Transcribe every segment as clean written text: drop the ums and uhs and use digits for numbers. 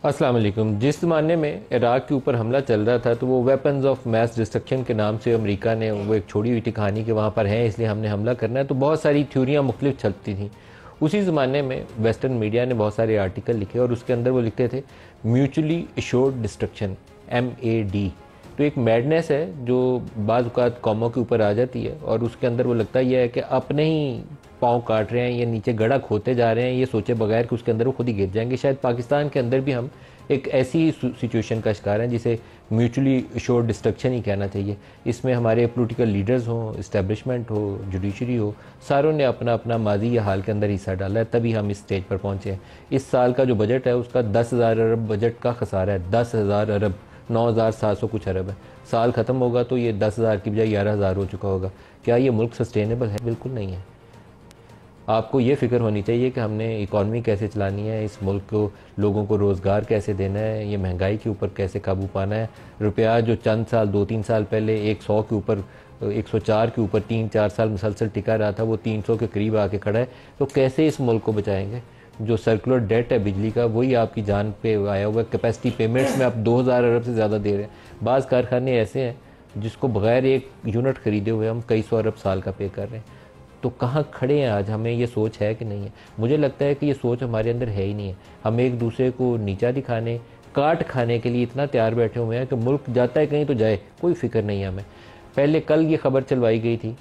अस्सलाम वालेकुम। जिस ज़माने में इराक़ के ऊपर हमला चल रहा था तो वो वेपन्स ऑफ मैस डिस्ट्रक्शन के नाम से अमेरिका ने वो एक छोड़ी हुई थी कहानी कि वहाँ पर हैं इसलिए हमने हमला करना है, तो बहुत सारी थ्योरियाँ मुख्तलिफ चलती थी। उसी ज़माने में वेस्टर्न मीडिया ने बहुत सारे आर्टिकल लिखे और उसके अंदर वो लिखते थे म्यूचुअली एश्योर्ड डिस्ट्रक्शन, MAD। तो एक मैडनेस है जो बाज़ औक़ात कौमों के ऊपर आ जाती है और उसके अंदर वो लगता यह है कि अपने ही पाँव काट रहे हैं या नीचे गड़ा खोते जा रहे हैं, ये सोचे बगैर कि उसके अंदर वो खुद ही गिर जाएंगे। शायद पाकिस्तान के अंदर भी हम एक ऐसी सिचुएशन का शिकार हैं जिसे म्यूचुअली एश्योर्ड डिस्ट्रक्शन ही कहना चाहिए। इसमें हमारे पॉलिटिकल लीडर्स हों, इस्टेब्लिशमेंट हो, जुडिशरी हो, सारों ने अपना अपना माजी या हाल के अंदर हिस्सा डाला है, तभी हम इस स्टेज पर पहुँचे हैं। इस साल का जो बजट है उसका 10,000 अरब बजट का खसारा है। 10,000 अरब, 9,700 कुछ अरब है। साल ख़त्म होगा तो ये 10,000 की बजाय 11,000 हो चुका होगा। क्या ये मुल्क सस्टेनेबल है? बिल्कुल नहीं है। आपको ये फ़िक्र होनी चाहिए कि हमने इकॉनमी कैसे चलानी है, इस मुल्क को, लोगों को रोज़गार कैसे देना है, ये महंगाई के ऊपर कैसे काबू पाना है। रुपया जो चंद साल 2-3 साल पहले 100 के ऊपर, 104 के ऊपर 3-4 साल मुसलसल टिका रहा था, वो 300 के करीब आके खड़ा है। तो कैसे इस मुल्क को बचाएंगे? जो सर्कुलर डेट है बिजली का, वही आपकी जान पे आया हुआ है। कैपेसिटी पेमेंट्स में आप 2,000 अरब से ज़्यादा दे रहे हैं। बाज़ कारखाने ऐसे हैं जिसको बगैर एक यूनिट ख़रीदे हुए हम कई सौ अरब साल का पे कर रहे हैं। तो कहाँ खड़े हैं आज? हमें ये सोच है कि नहीं है? मुझे लगता है कि ये सोच हमारे अंदर है ही नहीं है। हम एक दूसरे को नीचा दिखाने, काट खाने के लिए इतना तैयार बैठे हुए हैं कि मुल्क जाता है कहीं तो जाए, कोई फिक्र नहीं है हमें। पहले कल ये खबर चलवाई गई थी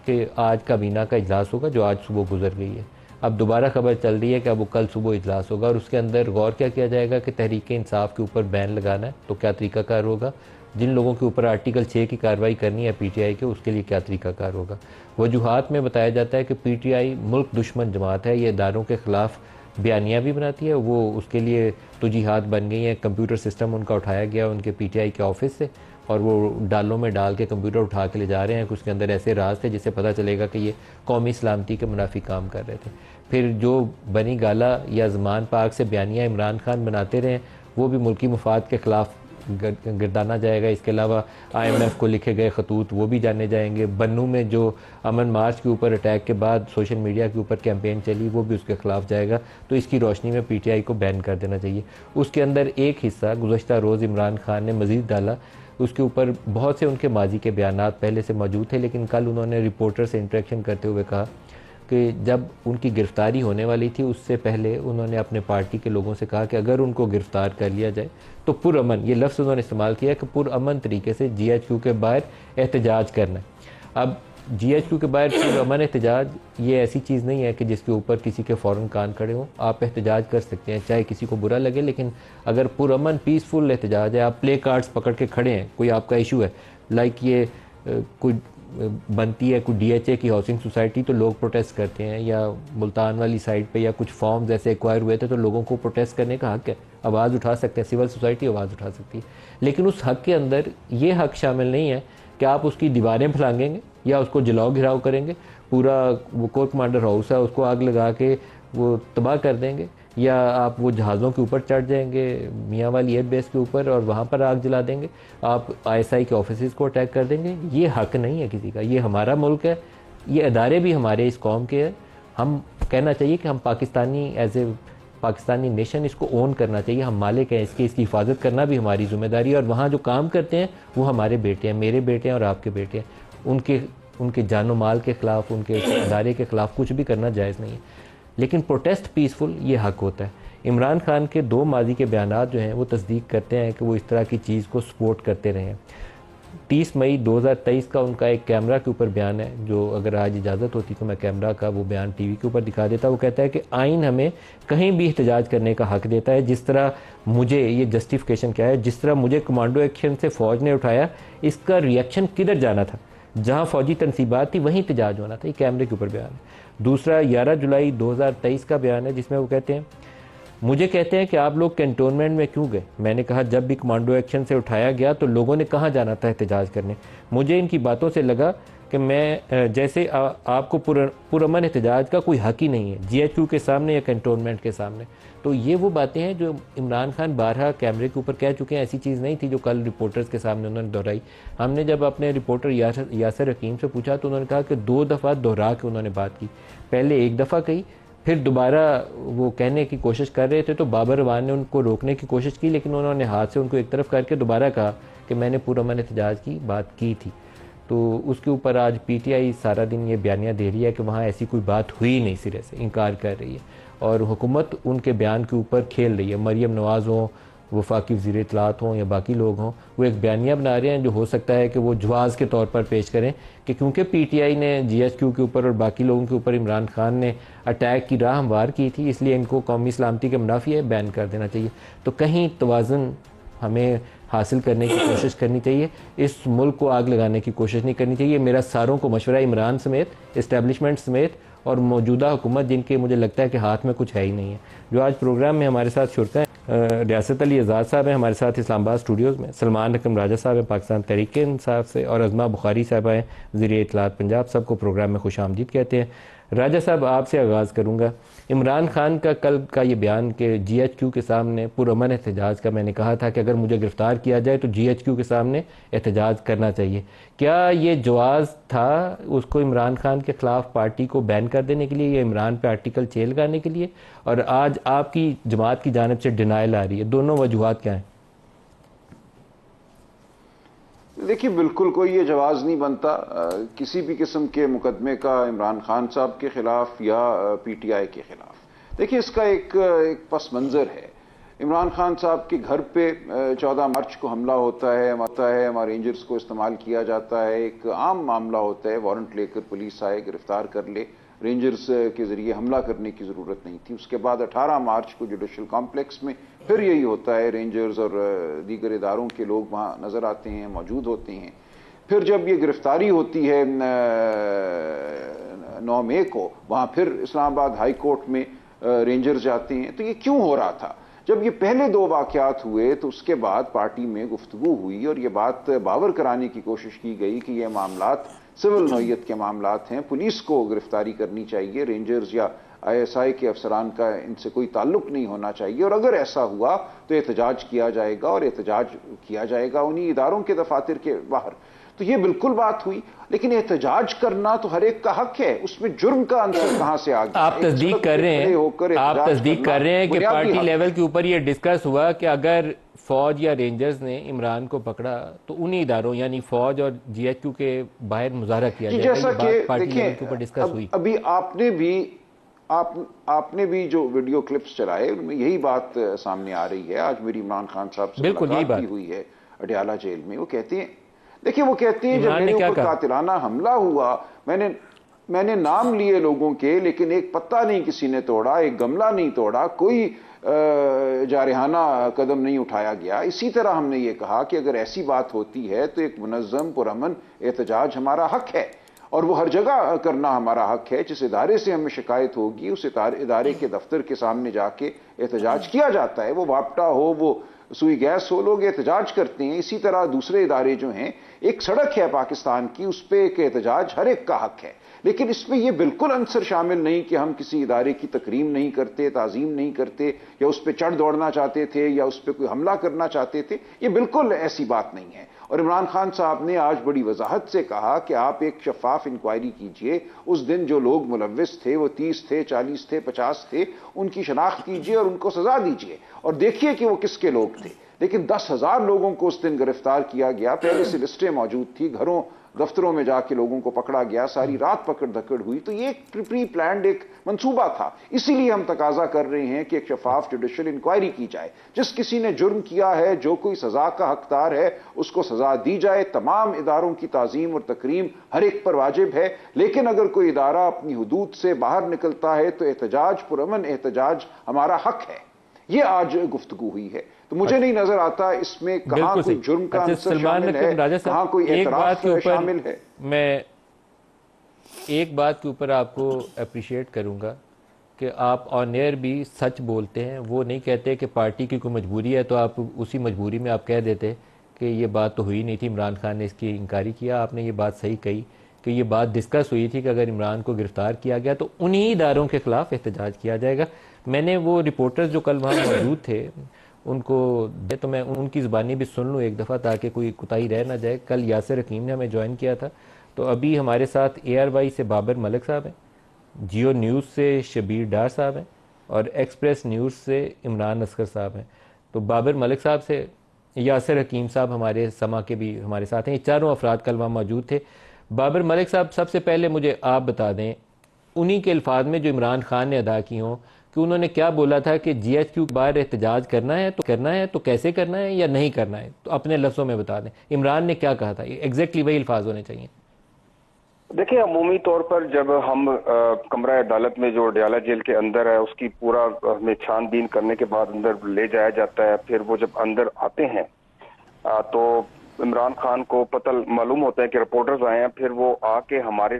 कि आज काबीना का इजलास होगा, जो आज सुबह गुजर गई है। अब दोबारा खबर चल रही है कि अब वो कल सुबह इजलास होगा और उसके अंदर गौर क्या किया जाएगा कि तहरीक इंसाफ के ऊपर बैन लगाना है, तो क्या तरीकाकार होगा। जिन लोगों के ऊपर आर्टिकल 6 की कार्रवाई करनी है PTI के, उसके लिए क्या तरीकाकार होगा। वजूहात में बताया जाता है कि PTI मुल्क दुश्मन जमात है, ये इदारों के ख़िलाफ़ बयानियाँ भी बनाती है, वो उसके लिए तो जिहाद बन गई है। कंप्यूटर सिस्टम उनका उठाया गया उनके PTI के ऑफिस से और वो डालों में डाल के कंप्यूटर उठा के ले जा रहे हैं कि उसके अंदर ऐसे राज थे जिससे पता चलेगा कि ये कौमी सलामती के मुनाफी काम कर रहे थे। फिर जो बनी गाला या ज़मान पाक से बयानियाँ इमरान खान बनाते रहे, वो भी मुल्की मफाद के ख़िलाफ़ गिरदाना जाएगा। इसके अलावा IMF को लिखे गए खतूत वो भी जाने जाएंगे। बन्नू में जो अमन मार्च के ऊपर अटैक के बाद सोशल मीडिया के ऊपर कैंपेन चली, वो भी उसके ख़िलाफ़ जाएगा। तो इसकी रोशनी में PTI को बैन कर देना चाहिए। उसके अंदर एक हिस्सा गुज़श्ता रोज़ इमरान खान ने मज़ीद डाला, उसके ऊपर बहुत से उनके माजी के बयानात पहले से मौजूद थे, लेकिन कल उन्होंने रिपोर्टर से इंटरेक्शन करते हुए कहा कि जब उनकी गिरफ़्तारी होने वाली थी उससे पहले उन्होंने अपने पार्टी के लोगों से कहा कि अगर उनको गिरफ़्तार कर लिया जाए तो पुरअमन, ये लफ्ज़ उन्होंने इस्तेमाल किया कि पुरअमन तरीके से GHQ के बाहर एहतजाज करना है। अब GHQ के बाहर पुरअमन एहतजाज ये ऐसी चीज़ नहीं है कि जिसके ऊपर किसी के फ़ौरन कान खड़े हों। आप एहतजाज कर सकते हैं चाहे किसी को बुरा लगे, लेकिन अगर पुरअमन पीसफुल एहतजाज है, आप प्ले कार्ड्स पकड़ के खड़े हैं, कोई आपका इशू है, लाइक ये कोई बनती है कोई DHA की हाउसिंग सोसाइटी, तो लोग प्रोटेस्ट करते हैं, या मुल्तान वाली साइड पे या कुछ फॉर्म्स ऐसे एक्वायर हुए थे, तो लोगों को प्रोटेस्ट करने का हक है, आवाज़ उठा सकते हैं, सिविल सोसाइटी आवाज़ उठा सकती है। लेकिन उस हक के अंदर ये हक शामिल नहीं है कि आप उसकी दीवारें फैलाएंगे या उसको जलाओ घिराव करेंगे, पूरा वो कोर कमांडर हाउस है उसको आग लगा के वो तबाह कर देंगे, या आप वो जहाज़ों के ऊपर चढ़ जाएंगे मियाँ वाली एयर बेस के ऊपर और वहाँ पर आग जला देंगे, आप ISI के ऑफिस को अटैक कर देंगे। ये हक नहीं है किसी का, ये हमारा मुल्क है, ये अदारे भी हमारे इस कौम के हैं। हम कहना चाहिए कि हम Pakistani, as a Pakistani nation, इसको ओन करना चाहिए, हम मालिक हैं इसकी हिफाजत करना भी हमारी जिम्मेदारी है। और वहाँ जो काम करते हैं वो हमारे बेटे हैं, मेरे बेटे हैं और आपके बेटे हैं। उनके जानो माल के ख़िलाफ़, उनके अदारे के ख़िलाफ़ कुछ भी करना जायज़ नहीं है। लेकिन प्रोटेस्ट पीसफुल ये हक होता है। इमरान खान के 2 माजी के बयानात जो हैं वो तस्दीक करते हैं कि वो इस तरह की चीज़ को सपोर्ट करते रहे हैं। 30 मई 2023 का उनका एक कैमरा के ऊपर बयान है, जो अगर आज इजाज़त होती तो मैं कैमरा का वो बयान TV के ऊपर दिखा देता। वो कहता है कि आइन हमें कहीं भी एहतजाज करने का हक देता है। जिस तरह मुझे, ये जस्टिफिकेशन क्या है, जिस तरह मुझे कमांडो एक्शन से फ़ौज ने उठाया, इसका रिएक्शन किधर जाना था, जहाँ फ़ौजी तनसीबात थी वहीं एहतजाज होना था। ये कैमरे के ऊपर बयान है। दूसरा 11 जुलाई 2023 का बयान है, जिसमें वो कहते हैं, मुझे कहते हैं कि आप लोग कैंटोनमेंट में क्यों गए। मैंने कहा जब भी कमांडो एक्शन से उठाया गया तो लोगों ने कहाँ जाना था एहतजाज करने। मुझे इनकी बातों से लगा कि मैं जैसे आपको पुरअमन एहतजाज का कोई हक ही नहीं है GHQ के सामने या कैंटोनमेंट के सामने। तो ये वो बातें हैं जो इमरान खान बारहा कैमरे के ऊपर कह चुके हैं। ऐसी चीज़ नहीं थी जो कल रिपोर्टर्स के सामने उन्होंने दोहराई। हमने जब अपने रिपोर्टर यासर हकीम से पूछा तो उन्होंने कहा कि 2 दफ़ा दोहरा के उन्होंने बात की। पहले 1 दफ़ा कही, फिर दोबारा वो कहने की कोशिश कर रहे थे तो बाबर अवान ने उनको रोकने की कोशिश की, लेकिन उन्होंने हाथ से उनको एक तरफ करके दोबारा कहा कि मैंने पुरअमन एहतजाज की बात की थी। तो उसके ऊपर आज पीटीआई सारा दिन ये बयानियाँ दे रही है कि वहाँ ऐसी कोई बात हुई नहीं, सिरे से इनकार कर रही है और हुकूमत उनके बयान के ऊपर खेल रही है। मरियम नवाज़ हों, वफाकी वज़ीर इत्तलात हों या बाकी लोग हों, वो एक बयानिया बना रहे हैं जो हो सकता है कि वो जवाज़ के तौर पर पेश करें कि क्योंकि पीटीआई ने जीएचक्यू के ऊपर और बाकी लोगों के ऊपर इमरान खान ने अटैक की राह हमवार की थी, इसलिए इनको कौमी सलामती के मुनाफी बैन कर देना चाहिए। तो कहीं तवाज़ुन हमें हासिल करने की कोशिश करनी चाहिए, इस मुल्क को आग लगाने की कोशिश नहीं करनी चाहिए। मेरा सारों को मशवरा, इमरान समेत, इस्टेब्लिशमेंट समेत और मौजूदा हुकूमत जिनके मुझे लगता है कि हाथ में कुछ है ही नहीं है, जो आज प्रोग्राम में हमारे साथ शुरका है। रियासत अली आज़ाद साहब हैं हमारे साथ इस्लामाबाद स्टूडियोज़ में, सलमान रकम राजा साहब हैं पाकिस्तान तहरीक इंसाफ से, और अज़मा बुखारी साहब हैं वज़ीर इत्तलात पंजाब। सबको प्रोग्राम में खुश आमदीद कहते हैं। राजा साहब, आपसे आगाज़ करूँगा। इमरान खान का कल का ये बयान कि जीएचक्यू के सामने पुरअमन एहतजाज का, मैंने कहा था कि अगर मुझे गिरफ़्तार किया जाए तो जीएचक्यू के सामने एहतजाज करना चाहिए, क्या ये जवाज़ था उसको इमरान खान के ख़िलाफ़ पार्टी को बैन कर देने के लिए या इमरान पे आर्टिकल चेल लगाने के लिए? और आज आपकी जमात की जानिब से डिनाइल आ रही है, दोनों वजूहात क्या हैं? देखिए, बिल्कुल कोई ये जवाज़ नहीं बनता किसी भी किस्म के मुकदमे का इमरान खान साहब के खिलाफ या पीटीआई के खिलाफ। देखिए, इसका एक पस मंज़र है। इमरान खान साहब के घर पे 14 मार्च को हमला होता है, हमारे रेंजर्स को इस्तेमाल किया जाता है, एक आम मामला होता है, वारंट लेकर पुलिस आए, गिरफ्तार कर ले, रेंजर्स के जरिए हमला करने की ज़रूरत नहीं थी। उसके बाद 18 मार्च को जुडिशल कॉम्प्लेक्स में फिर यही होता है, रेंजर्स और दीगर इदारों के लोग वहाँ नज़र आते हैं, मौजूद होते हैं। फिर जब ये गिरफ्तारी होती है 9 मई को, वहाँ फिर इस्लामाबाद हाई कोर्ट में रेंजर्स जाते हैं। तो ये क्यों हो रहा था? जब ये पहले 2 वाक़यात हुए तो उसके बाद पार्टी में गुफ्तगू हुई और ये बात बावर कराने की कोशिश की गई कि ये मामलात सिविल नौयत के मामलात हैं, पुलिस को गिरफ्तारी करनी चाहिए, रेंजर्स या आईएसआई के अफसरान का इनसे कोई ताल्लुक नहीं होना चाहिए, और अगर ऐसा हुआ तो एहतजाज किया जाएगा, और एहतजाज किया जाएगा उन्हीं इदारों के दफातर के बाहर। तो ये बिल्कुल बात हुई, लेकिन एहतजाज करना तो हर एक का हक है, उसमें जुर्म का अंतर कहां से आ गया? आप तस्दीक कर रहे हैं कि पार्टी लेवल के ऊपर ये डिस्कस हुआ कि अगर फौज या रेंजर्स ने इमरान को पकड़ा तो उन्हीं इदारों यानी फौज और जीएचक्यू के बाहर मुजाहरा किया जाएगा। जैसा कि देखिए, अभी आपने भी जो वीडियो क्लिप्स चलाए उनमें यही बात सामने आ रही है। आज मेरी इमरान खान साहब से मुलाकात हुई है अडयाला जेल में। वो कहते हैं, देखिए वो कहते हैं, जब मेरे ऊपर कातिलाना हमला हुआ, मैंने नाम लिए लोगों के, लेकिन एक पत्ता नहीं किसी ने तोड़ा, एक गमला नहीं तोड़ा, कोई जारहाना कदम नहीं उठाया गया। इसी तरह हमने ये कहा कि अगर ऐसी बात होती है तो एक मुनज़्ज़म पुरअमन एहतजाज हमारा हक है, और वो हर जगह करना हमारा हक है। जिस इदारे से हमें शिकायत होगी उस इदारे के दफ्तर के सामने जाके एहतजाज किया जाता है। वो वापटा हो, वो सुई गैस हो, लोग एहतजाज करते हैं। इसी तरह दूसरे इदारे जो हैं, एक सड़क है पाकिस्तान की, उस पर एक एहतजाज हर एक का हक है। लेकिन इसमें यह बिल्कुल अंसर शामिल नहीं कि हम किसी इदारे की तकरीम नहीं करते, ताजीम नहीं करते, या उस पर चढ़ दौड़ना चाहते थे, या उस पर कोई हमला करना चाहते थे। ये बिल्कुल ऐसी बात नहीं है। और इमरान खान साहब ने आज बड़ी वजाहत से कहा कि आप एक शफाफ इंक्वायरी कीजिए। उस दिन जो लोग मुलव्विस थे, वो 30 थे, 40 थे, 50 थे, उनकी शनाख्त कीजिए और उनको सजा दीजिए, और देखिए कि वो किसके लोग थे। लेकिन 10,000 लोगों को उस दिन गिरफ्तार किया गया, पहले से लिस्टें मौजूद थी, घरों दफ्तरों में जाके लोगों को पकड़ा गया, सारी रात पकड़ धकड़ हुई। तो ये एक प्री प्लान्ड एक मंसूबा था। इसीलिए हम तकाजा कर रहे हैं कि एक शफाफ जुडिशल इंक्वायरी की जाए। जिस किसी ने जुर्म किया है, जो कोई सजा का हकदार है, उसको सजा दी जाए। तमाम इदारों की ताजीम और तकरीम हर एक पर वाजिब है, लेकिन अगर कोई इदारा अपनी हुदूद से बाहर निकलता है तो एहतजाज, पुरअमन एहतजाज हमारा हक है। ये आज गुफ्तगू हुई है। तो मुझे नहीं नजर आता इसमें कहां कोई जुर्म का अंसर शामिल है, कहां कोई एतराफ शामिल है। मैं एक बात के ऊपर आपको अप्रिशिएट करूंगा कि आप ऑन एयर भी सच बोलते हैं। वो नहीं कहते कि पार्टी की कोई मजबूरी है तो आप उसी मजबूरी में आप कह देते कि ये बात तो हुई नहीं थी, इमरान खान ने इसकी इंकारी किया। आपने ये बात सही कही कि ये बात डिस्कस हुई थी कि अगर इमरान को गिरफ्तार किया गया तो उन्हीं इदारों के खिलाफ एहतजाज किया जाएगा। मैंने वो रिपोर्टर्स जो कल वहाँ मौजूद थे उनको तो मैं उनकी ज़बानी भी सुन लूँ एक दफ़ा, ताकि कोई कुताही रह ना जाए। कल यासिर हकीम ने हमें ज्वाइन किया था, तो अभी हमारे साथ ARY से बाबर मलिक साहब हैं, जियो न्यूज़ से शबीर डार साहब हैं और एक्सप्रेस न्यूज़ से इमरान असगर साहब हैं। तो बाबर मलिक साहब से यासिर हकीम साहब हमारे समा के भी हमारे साथ हैं। ये चारों अफराद कल वहाँ मौजूद थे। बाबर मलिक साहब, सबसे पहले मुझे आप बता दें उन्हीं के अल्फाज में जो इमरान खान ने अदा की हों कि उन्होंने क्या बोला था कि GHQ के बाहर एहतजाज करना है तो कैसे करना है या नहीं करना है, तो अपने लफ्ज़ों में बता दें इमरान ने क्या कहा था। एग्जैक्टली वही अल्फाज होने चाहिए। देखिए, अमूमी तौर पर जब हम कमरा अदालत में जो अडयाला जेल के अंदर है उसकी पूरा हमें छानबीन करने के बाद अंदर ले जाया जाता है, फिर वो जब अंदर आते हैं तो इमरान खान को पता मालूम होता है कि रिपोर्टर्स आए हैं, फिर वो आके हमारे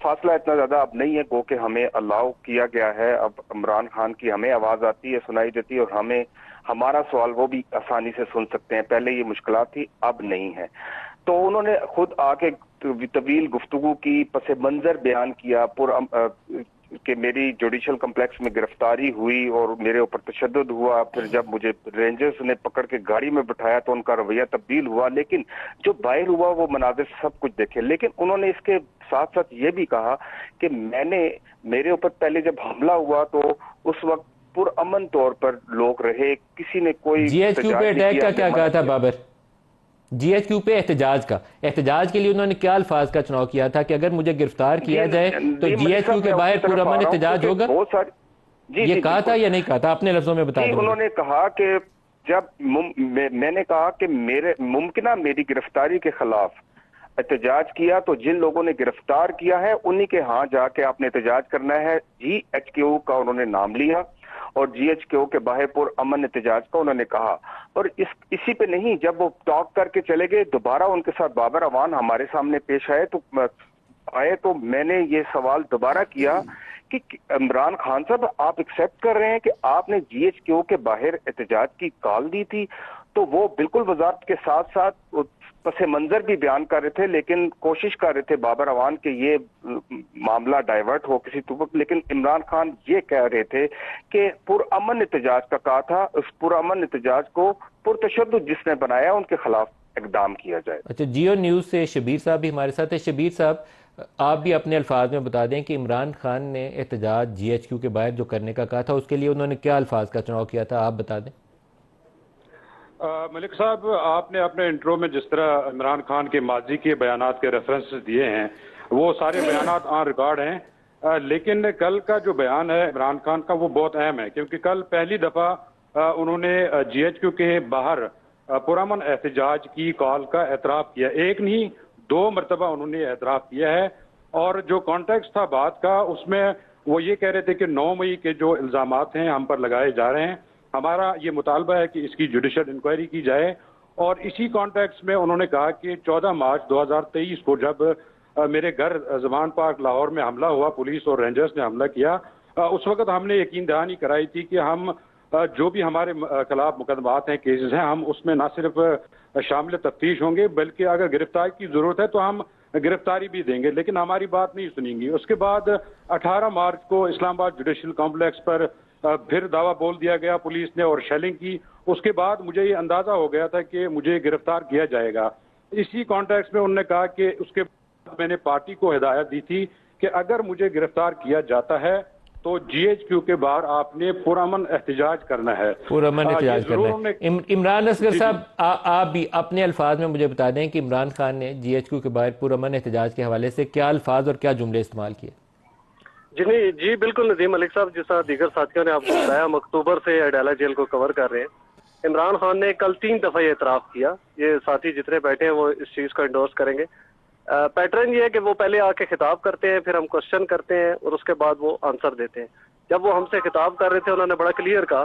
फासला इतना ज्यादा अब नहीं है गो कि हमें अलाउ किया गया है। अब इमरान खान की हमें आवाज आती है, सुनाई देती है और हमें हमारा सवाल वो भी आसानी से सुन सकते हैं। पहले ये मुश्किलात थी, अब नहीं है। तो उन्होंने खुद आके तवील गुफ्तगू की, पस मंजर बयान किया कि मेरी जुडिशल कम्प्लेक्स में गिरफ्तारी हुई और मेरे ऊपर तशद्दुद हुआ। फिर जब मुझे रेंजर्स ने पकड़ के गाड़ी में बिठाया तो उनका रवैया तब्दील हुआ, लेकिन जो बाहर हुआ वो मनाजिर सब कुछ देखे। लेकिन उन्होंने इसके साथ साथ ये भी कहा कि मेरे ऊपर पहले जब हमला हुआ तो उस वक्त पुरअमन तौर पर लोग रहे, किसी ने कोई GHQ पे अटैक का क्या कहा था बाबर? GHQ पे एहतजाज के लिए उन्होंने क्या अल्फाज का चुनाव किया था कि अगर मुझे गिरफ्तार किया जाए तो GHQ के बाहर पुरअमन एहतजाज होगा? ये कहा था या नहीं कहा था? अपने लफ्जों में बता दो। उन्होंने कहा कि जब मैंने कहा कि मेरी गिरफ्तारी के खिलाफ एहतजाज किया तो जिन लोगों ने गिरफ्तार किया है उन्हीं के यहाँ जाके आपने एहतजाज करना है। GHQ का उन्होंने नाम लिया और GHQ के बाहर पुरअमन एहतजाज का उन्होंने कहा। और इसी पे नहीं, जब वो टॉक करके चले गए, दोबारा उनके साथ बाबर अवान हमारे सामने पेश आए तो मैंने ये सवाल दोबारा किया कि इमरान खान साहब, आप एक्सेप्ट कर रहे हैं कि आपने GHQ के बाहर एहतजाज की कॉल दी थी? तो वो बिल्कुल वजारत के साथ साथ पसे मंजर भी बयान कर रहे थे, लेकिन कोशिश कर रहे थे बाबर अवान के ये मामला डाइवर्ट हो किसी तरफ। लेकिन इमरान खान ये कह रहे थे कि पुरअमन एहतजाज का कहा था, उस पुरअमन एहतजाज को पुरतशद्दुद जिसने बनाया उनके खिलाफ इकदाम किया जाए। अच्छा, जियो न्यूज़ से शबीर साहब भी हमारे साथ है। शबीर साहब, आप भी अपने अल्फाज में बता दें कि इमरान खान ने एहतजाज GHQ के बाहर जो करने का कहा था उसके लिए उन्होंने क्या अल्फाज का चुनाव किया था, आप बता दें। मलिक साहब, आपने अपने इंट्रो में जिस तरह इमरान खान के माजी के बयानात के रेफरेंसेस दिए हैं वो सारे बयानात ऑन रिकॉर्ड हैं, लेकिन कल का जो बयान है इमरान खान का वो बहुत अहम है, क्योंकि कल पहली दफा उन्होंने GHQ के बाहर पुरअमन एहतजाज की कॉल का एतराफ़ किया। एक नहीं, 2 मरतबा उन्होंने एतराफ़ किया है। और जो कॉन्टेक्स्ट था बात का, उसमें वो ये कह रहे थे कि 9 मई के जो इल्जामात हैं हम पर लगाए जा रहे हैं, हमारा ये मुतालबा है कि इसकी जुडिशल इंक्वायरी की जाए। और इसी कॉन्टेक्स्ट में उन्होंने कहा कि 14 मार्च 2023 को जब मेरे घर ज़मान पार्क लाहौर में हमला हुआ, पुलिस और रेंजर्स ने हमला किया, उस वक्त हमने यकीन दहानी कराई थी कि हम जो भी हमारे खिलाफ मुकदमात हैं, केसेस हैं, हम उसमें न सिर्फ शामिल तफ्तीश होंगे बल्कि अगर गिरफ्तारी की जरूरत है तो हम गिरफ्तारी भी देंगे, लेकिन हमारी बात नहीं सुनेंगी। उसके बाद 18 मार्च को इस्लामाबाद जुडिशल कॉम्प्लेक्स पर फिर दावा बोल दिया गया पुलिस ने और शेलिंग की। उसके बाद मुझे ये अंदाजा हो गया था कि मुझे गिरफ्तार किया जाएगा। इसी कॉन्टेक्स्ट में उन्होंने कहा कि उसके बाद मैंने पार्टी को हिदायत दी थी कि अगर मुझे गिरफ्तार किया जाता है तो GHQ के बाहर आपने पुरअमन एहतजाज करना है, पुरअमन एहतजाज करना है। इमरान असगर साहब, आप भी अपने अल्फाज में मुझे बता दें कि इमरान खान ने GHQ के बाहर पुरअमन एहतजाज के हवाले से क्या अल्फाज और क्या जुमले इस्तेमाल किए? जी बिल्कुल नदीम मलिक साहब, जिस तरह दीगर साथियों ने आपको बताया, हम अक्टूबर से अडयाला जेल को कवर कर रहे हैं। इमरान खान ने कल 3 दफा ये एतराफ़ किया। ये साथी जितने बैठे हैं वो इस चीज को एंडोर्स करेंगे। पैटर्न ये है कि वो पहले आके खिताब करते हैं, फिर हम क्वेश्चन करते हैं और उसके बाद वो आंसर देते हैं। जब वो हमसे खिताब कर रहे थे उन्होंने बड़ा क्लियर कहा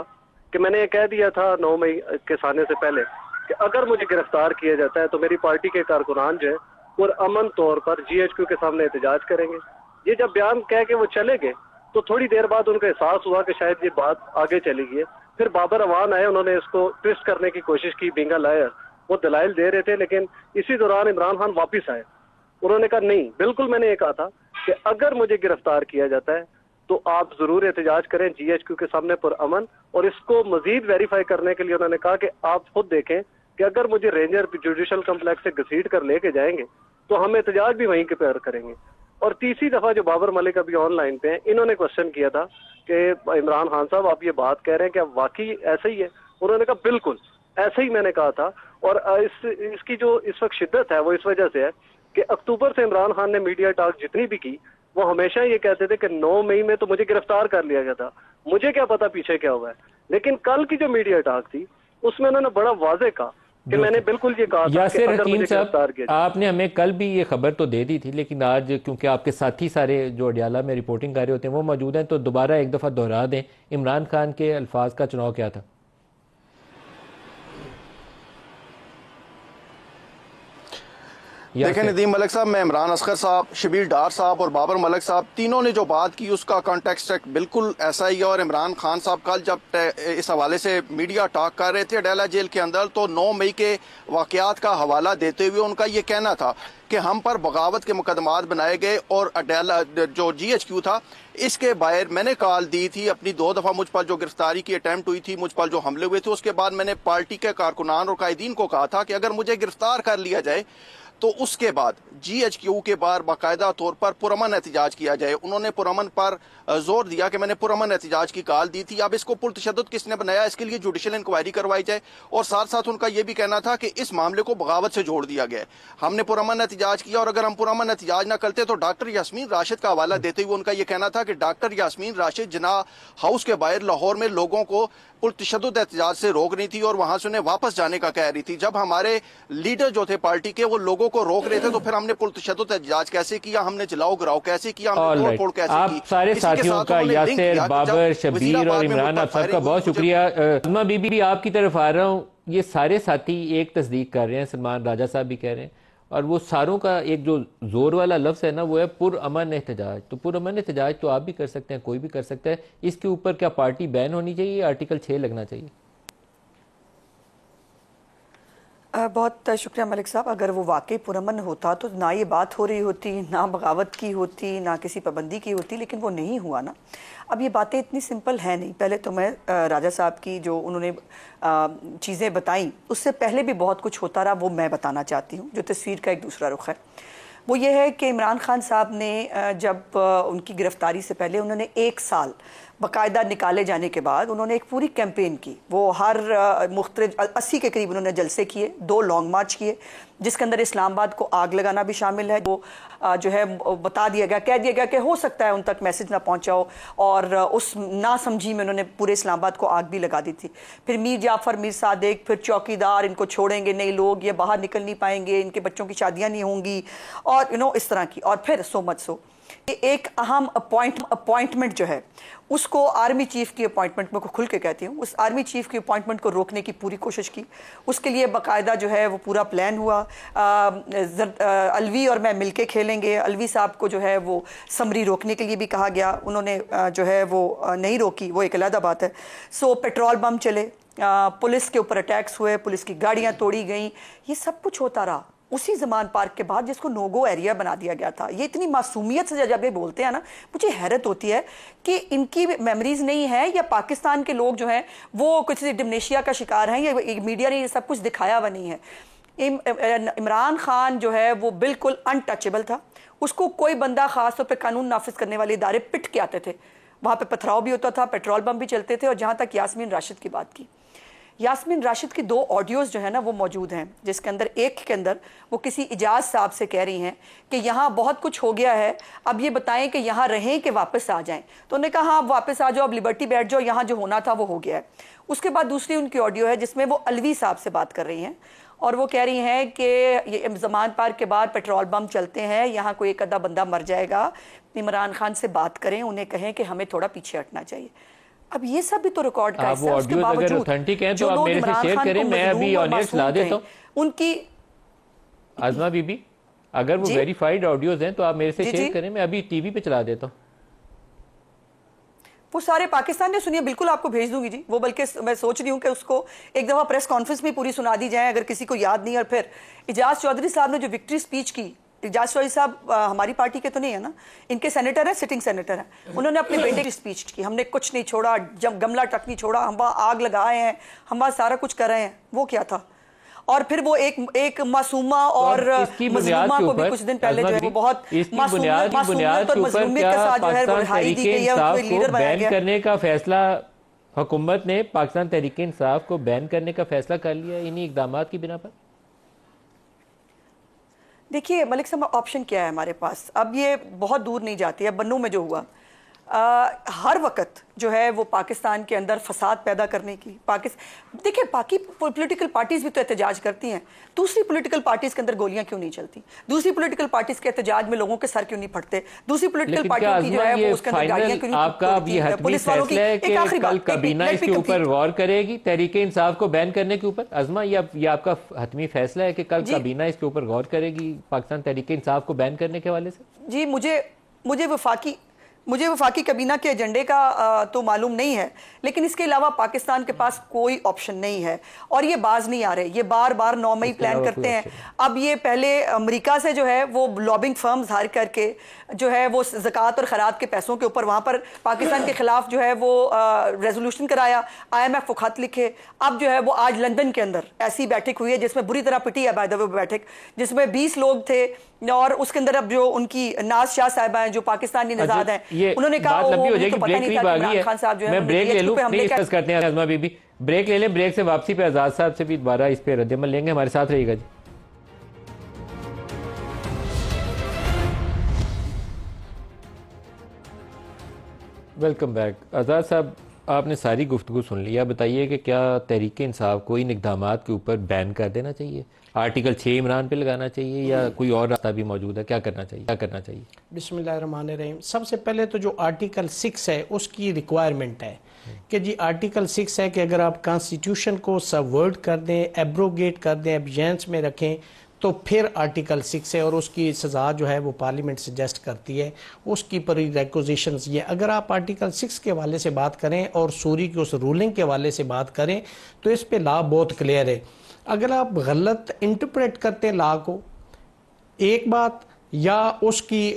कि मैंने ये कह दिया था 9 मई के सामने से पहले कि अगर मुझे गिरफ्तार किया जाता है तो मेरी पार्टी के कारकुनान जो है पुरअमन तौर पर GHQ के सामने एहतजाज करेंगे। ये जब बयान कह के वो चले गए तो थोड़ी देर बाद उनको एहसास हुआ कि शायद ये बात आगे चली गई है। फिर बाबर अवान आए, उन्होंने इसको ट्विस्ट करने की कोशिश की, बीइंग अ लायर। वो दलाइल दे रहे थे, लेकिन इसी दौरान इमरान खान वापिस आए। उन्होंने कहा नहीं, बिल्कुल मैंने ये कहा था कि अगर मुझे गिरफ्तार किया जाता है तो आप जरूर एहतजाज करें GHQ के सामने पुरअमन। और इसको मजीद वेरीफाई करने के लिए उन्होंने कहा कि आप खुद देखें कि अगर मुझे रेंजर जुडिशल कम्प्लेक्स से घसीट कर लेके जाएंगे तो हम एहतजाज भी वहीं के पर करेंगे। और तीसरी दफा जो बाबर मलिक अभी ऑनलाइन पे हैं, इन्होंने क्वेश्चन किया था कि इमरान खान साहब आप ये बात कह रहे हैं कि वाकई ऐसा ही है? उन्होंने कहा बिल्कुल ऐसा ही मैंने कहा था। और इसकी जो इस वक्त शिद्दत है वो इस वजह से है कि अक्टूबर से इमरान खान ने मीडिया टॉक जितनी भी की, वो हमेशा ये कहते थे कि 9 मई में तो मुझे गिरफ्तार कर लिया गया था, मुझे क्या पता पीछे क्या हुआ है। लेकिन कल की जो मीडिया टॉक थी उसमें उन्होंने बड़ा वाजे कहा कि मैंने बिल्कुल ये कहा था कि अगर मुझे गिरफ्तार किया। आपने हमें कल भी ये खबर तो दे दी थी, लेकिन आज क्योंकि आपके साथी सारे जो अडियाला में रिपोर्टिंग कर रहे होते हैं वो मौजूद हैं, तो दोबारा एक दफा दोहरा दें इमरान खान के अल्फाज का चुनाव क्या था। देखिए नदीम मलिक साहब, मैं इमरान असगर साहब, शबीर डार साहब और बाबर मलिक साहब तीनों ने जो बात की उसका कॉन्टेक्स्ट बिल्कुल ऐसा ही है। और इमरान खान साहब कल जब इस हवाले से मीडिया टॉक कर रहे थे अडेला जेल के अंदर, तो 9 मई के वाकयात का हवाला देते हुए उनका ये कहना था कि हम पर बगावत के मुकदमात बनाए गए और अडेला जो GHQ था इसके बाहर मैंने कॉल दी थी अपनी 2 दफा मुझ पर जो गिरफ्तारी की अटेम्प्ट हुई थी, मुझ पर जो हमले हुए थे, उसके बाद मैंने पार्टी के कारकुनान और कायदीन को कहा था कि अगर मुझे गिरफ्तार कर लिया जाए तो उसके बाद GHQ के बाहर बाकायदा तौर पर पुरअमन एहतजाज किया जाए। उन्होंने पुरअमन पर जोर दिया कि मैंने पुरअमन एहतजाज की कॉल दी थी। अब इसको पुरतशद्दुद किसने बनाया, इसके लिए जुडिशल इंक्वायरी करवाई जाए। और साथ साथ उनका यह भी कहना था कि इस मामले को बगावत से जोड़ दिया गया। हमने पुरअमन एहतजाज किया और अगर हम पुरअमन एहतजाज न करते तो डॉक्टर यास्मीन राशिद का हवाला देते हुए उनका यह कहना था कि डॉक्टर यास्मीन राशिद जिन्ना हाउस के बाहर लाहौर में लोगों को पुरतशद्दुद एहतजाज से रोक रही थी और वहां से उन्हें वापस जाने का कह रही थी। जब हमारे लीडर जो थे पार्टी के वो लोगों को रोक रहे थे तो फिर हमने पुरतशद्दुद एहतजाज कैसे किया, हमने जलाओ गिराओ कैसे किया, हमने तोड़ फोड़ कैसे की। आप सारे साथियों का, यासिर, बाबर, शबीर और इमरान, आप सबका बहुत शुक्रिया। अज़मा बीबी आपकी तरफ आ रहा हूँ। ये सारे साथी एक तस्दीक कर रहे हैं, सलमान राजा साहब भी कह रहे हैं, और वो सारों का एक जो जोर वाला लफ्ज़ है ना वो है पुरअमन एहतजाज। तो पुरअमन एहतजाज तो आप भी कर सकते हैं, कोई भी कर सकता है। इसके ऊपर क्या पार्टी बैन होनी चाहिए या आर्टिकल 6 लगना चाहिए? बहुत शुक्रिया मलिक साहब। अगर वो वाकई पुरअमन होता तो ना ये बात हो रही होती, ना बगावत की होती, ना किसी पाबंदी की होती, लेकिन वो नहीं हुआ ना। अब ये बातें इतनी सिंपल है नहीं। पहले तो मैं राजा साहब की जो उन्होंने चीज़ें बताई उससे पहले भी बहुत कुछ होता रहा, वो मैं बताना चाहती हूँ। जो तस्वीर का एक दूसरा रुख है वो ये है कि इमरान खान साहब ने जब उनकी गिरफ्तारी से पहले उन्होंने 1 साल बाकायदा निकाले जाने के बाद उन्होंने एक पूरी कैंपेन की। वो हर मुख्तलिफ 80 के करीब उन्होंने जलसे किए, 2 लॉन्ग मार्च किए, जिसके अंदर इस्लामाबाद को आग लगाना भी शामिल है। वो जो है बता दिया गया, कह दिया गया कि हो सकता है उन तक मैसेज ना पहुंचाओ, और उस नासमझी में उन्होंने पूरे इस्लामाबाद को आग भी लगा दी थी। फिर मीर जाफर, मीर सादिक, फिर चौकीदार, इनको छोड़ेंगे नहीं लोग, ये बाहर निकल नहीं पाएंगे, इनके बच्चों की शादियां नहीं होंगी, और इस तरह की। और फिर सो मच सो एक अहम अपॉइंटमेंट जो है उसको आर्मी चीफ की अपॉइंटमेंट में को खुल के कहती हूँ, उस आर्मी चीफ की अपॉइंटमेंट को रोकने की पूरी कोशिश की। उसके लिए बाकायदा जो है वो पूरा प्लान हुआ। अलवी और मैं मिलके खेलेंगे, अलवी साहब को जो है वो समरी रोकने के लिए भी कहा गया, उन्होंने जो है वो नहीं रोकी, वो एक अलग बात है। सो पेट्रोल बम चले, पुलिस के ऊपर अटैक्स हुए, पुलिस की गाड़ियाँ तोड़ी गई, ये सब कुछ होता रहा उसी जमान पार्क के बाद जिसको नोगो एरिया बना दिया गया था। ये इतनी मासूमियत से जब ये बोलते हैं ना, मुझे हैरत होती है कि इनकी मेमोरीज नहीं है या पाकिस्तान के लोग जो हैं वो कुछ डिमनेशिया का शिकार हैं, या मीडिया ने ये सब कुछ दिखाया हुआ नहीं है। इमरान खान जो है वो बिल्कुल अनटचेबल था। उसको कोई बंदा खास तौर पर कानून नाफिज करने वाले इदारे पिट के आते थे, वहाँ पर पथराव भी होता था, पेट्रोल बम भी चलते थे। और जहाँ तक यास्मीन राशिद की बात की, यास्मीन राशिद की 2 ऑडियोज़ जो है ना वो मौजूद हैं, जिसके अंदर एक के अंदर वो किसी इजाज़ साहब से कह रही हैं कि यहाँ बहुत कुछ हो गया है, अब ये बताएं कि यहाँ रहें कि वापस आ जाएं। तो उन्होंने कहा हाँ वापस आ जाओ, अब लिबर्टी बैठ जाओ, यहाँ जो होना था वो हो गया है। उसके बाद दूसरी उनकी ऑडियो है जिसमें वो अलवी साहब से बात कर रही हैं और वो कह रही हैं कि ये जमान पार्क के बाद पेट्रोल बम चलते हैं, यहाँ कोई एक आधा बंदा मर जाएगा, इमरान खान से बात करें, उन्हें कहें कि हमें थोड़ा पीछे हटना चाहिए। अब ये सब भी तो रिकॉर्ड का हिस्सा है। उसके बावजूद अगर ऑथेंटिक हैं तो आप मेरे से शेयर करें, मैं अभी ऑन एयर चला देता हूं उनकी। अज़मा बीबी, अगर वो वेरीफाइड ऑडियोज हैं तो आप मेरे से शेयर करें, मैं अभी टीवी पे चला देता हूं। वो सारे पाकिस्तान ने सुनिए, बिल्कुल आपको भेज दूंगी जी वो, बल्कि मैं सोच रही हूँ कि उसको एक दफा प्रेस कॉन्फ्रेंस में पूरी सुना दी जाए अगर किसी को याद नहीं। और फिर इजाज चौधरी साहब ने जो विक्ट्री स्पीच की, इजाज चौधरी साहब हमारी पार्टी के तो नहीं है ना, इनके सेनेटर हैं, सिटिंग सेनेटर हैं, उन्होंने अपने बेटे की स्पीच की, हमने कुछ नहीं छोड़ा, जब गमला तक नहीं छोड़ा, हम वहाँ आग लगाए हैं, हम वहाँ सारा कुछ कर रहे हैं, वो क्या था। और फिर वो एक मासूमा और मजलूमा को भी कुछ दिन पहले जो है वो बहुत बुनियाद के ऊपर क्या पाकिस्तान तहरीक-ए-इंसाफ को बैन करने का फैसला हुकूमत ने पाकिस्तान तहरीक-ए-इंसाफ को बैन करने का फैसला कर लिया इन्हीं इकदामात की बिना पर? देखिए मलिक साहब, ऑप्शन क्या है हमारे पास? अब ये बहुत दूर नहीं जाती है। बन्नू में जो हुआ, हर वक्त जो है वो पाकिस्तान के अंदर फसाद पैदा करने की देखिए, बाकी पॉलिटिकल पार्टीज भी तो एहतजाज करती हैं, दूसरी पॉलिटिकल पार्टीज के अंदर गोलियां क्यों नहीं चलती? दूसरी पॉलिटिकल पार्टीज के एहतजाज में लोगों के सर क्यों नहीं फटते? दूसरी पॉलिटिकल पार्टियों की जो है वो उसके अंदर गाड़ियां क्यों नहीं आपका अब ये हतमी फैसला है कि कल काबीना इसके ऊपर गौर करेगी तहरीक-ए-इंसाफ को बैन करने के ऊपर? अज़मा, ये आपका हतमी फैसला है कि कल काबीना इसके ऊपर गौर करेगी पाकिस्तान तहरीक-ए-इंसाफ को बैन करने के हवाले से? जी, मुझे वफाकी कबीना के एजेंडे का तो मालूम नहीं है, लेकिन इसके अलावा पाकिस्तान के पास कोई ऑप्शन नहीं है। और ये बाज नहीं आ रहे, ये बार बार 9 मई प्लान करते हैं। अब ये पहले अमेरिका से जो है वो लॉबिंग फर्म्स हायर करके जो है वो ज़कात और खैरात के पैसों के ऊपर वहाँ पर पाकिस्तान के खिलाफ जो है वो रेजोल्यूशन कराया, IMF को खत लिखे। अब जो है वो आज लंदन के अंदर ऐसी बैठक हुई है जिसमें बुरी तरह पिटी है बाय द वे बैठक, जिसमें 20 लोग थे और उसके अंदर अब जो उनकी नाज शाह साहिबा हैं जो पाकिस्तानी नजाद हैं, उन्होंने कहा खान साहब जो है मैं ब्रेक ले लूं, डिस्कस करते हैं अज़मा बीबी, ब्रेक ले लें, ब्रेक से वापसी पे आजाद साहब से भी दोबारा इस पे रद्द-ए-अमल लेंगे। हमारे साथ रहिएगा जी। Welcome back. आजाद साहब, आपने सारी गुफ्तगू सुन लिया, बताइए कि क्या तहरीक-ए-इंसाफ को इन इक़दामात के ऊपर बैन कर देना चाहिए? आर्टिकल 6 इमरान पे लगाना चाहिए या कोई और रास्ता भी मौजूद है? क्या करना चाहिए? बिस्मिल्लाहिर्रहमानिर्रहीम। सबसे पहले तो जो आर्टिकल 6 है उसकी रिक्वायरमेंट है कि जी आर्टिकल 6 है कि अगर आप कॉन्स्टिट्यूशन को सबवर्ट कर दें, एब्रोगेट कर दें, एब्जेंस में रखें, तो फिर आर्टिकल 6 है और उसकी सज़ा जो है वो पार्लियामेंट सजेस्ट करती है। उसकी प्रीरेक्विजिशंस ये, अगर आप आर्टिकल 6 के हवाले से बात करें और सूरी की उस रूलिंग के हवाले से बात करें तो इस पे लॉ बहुत क्लियर है। अगर आप गलत इंटरप्रेट करते हैं लॉ को, एक बात, या उसकी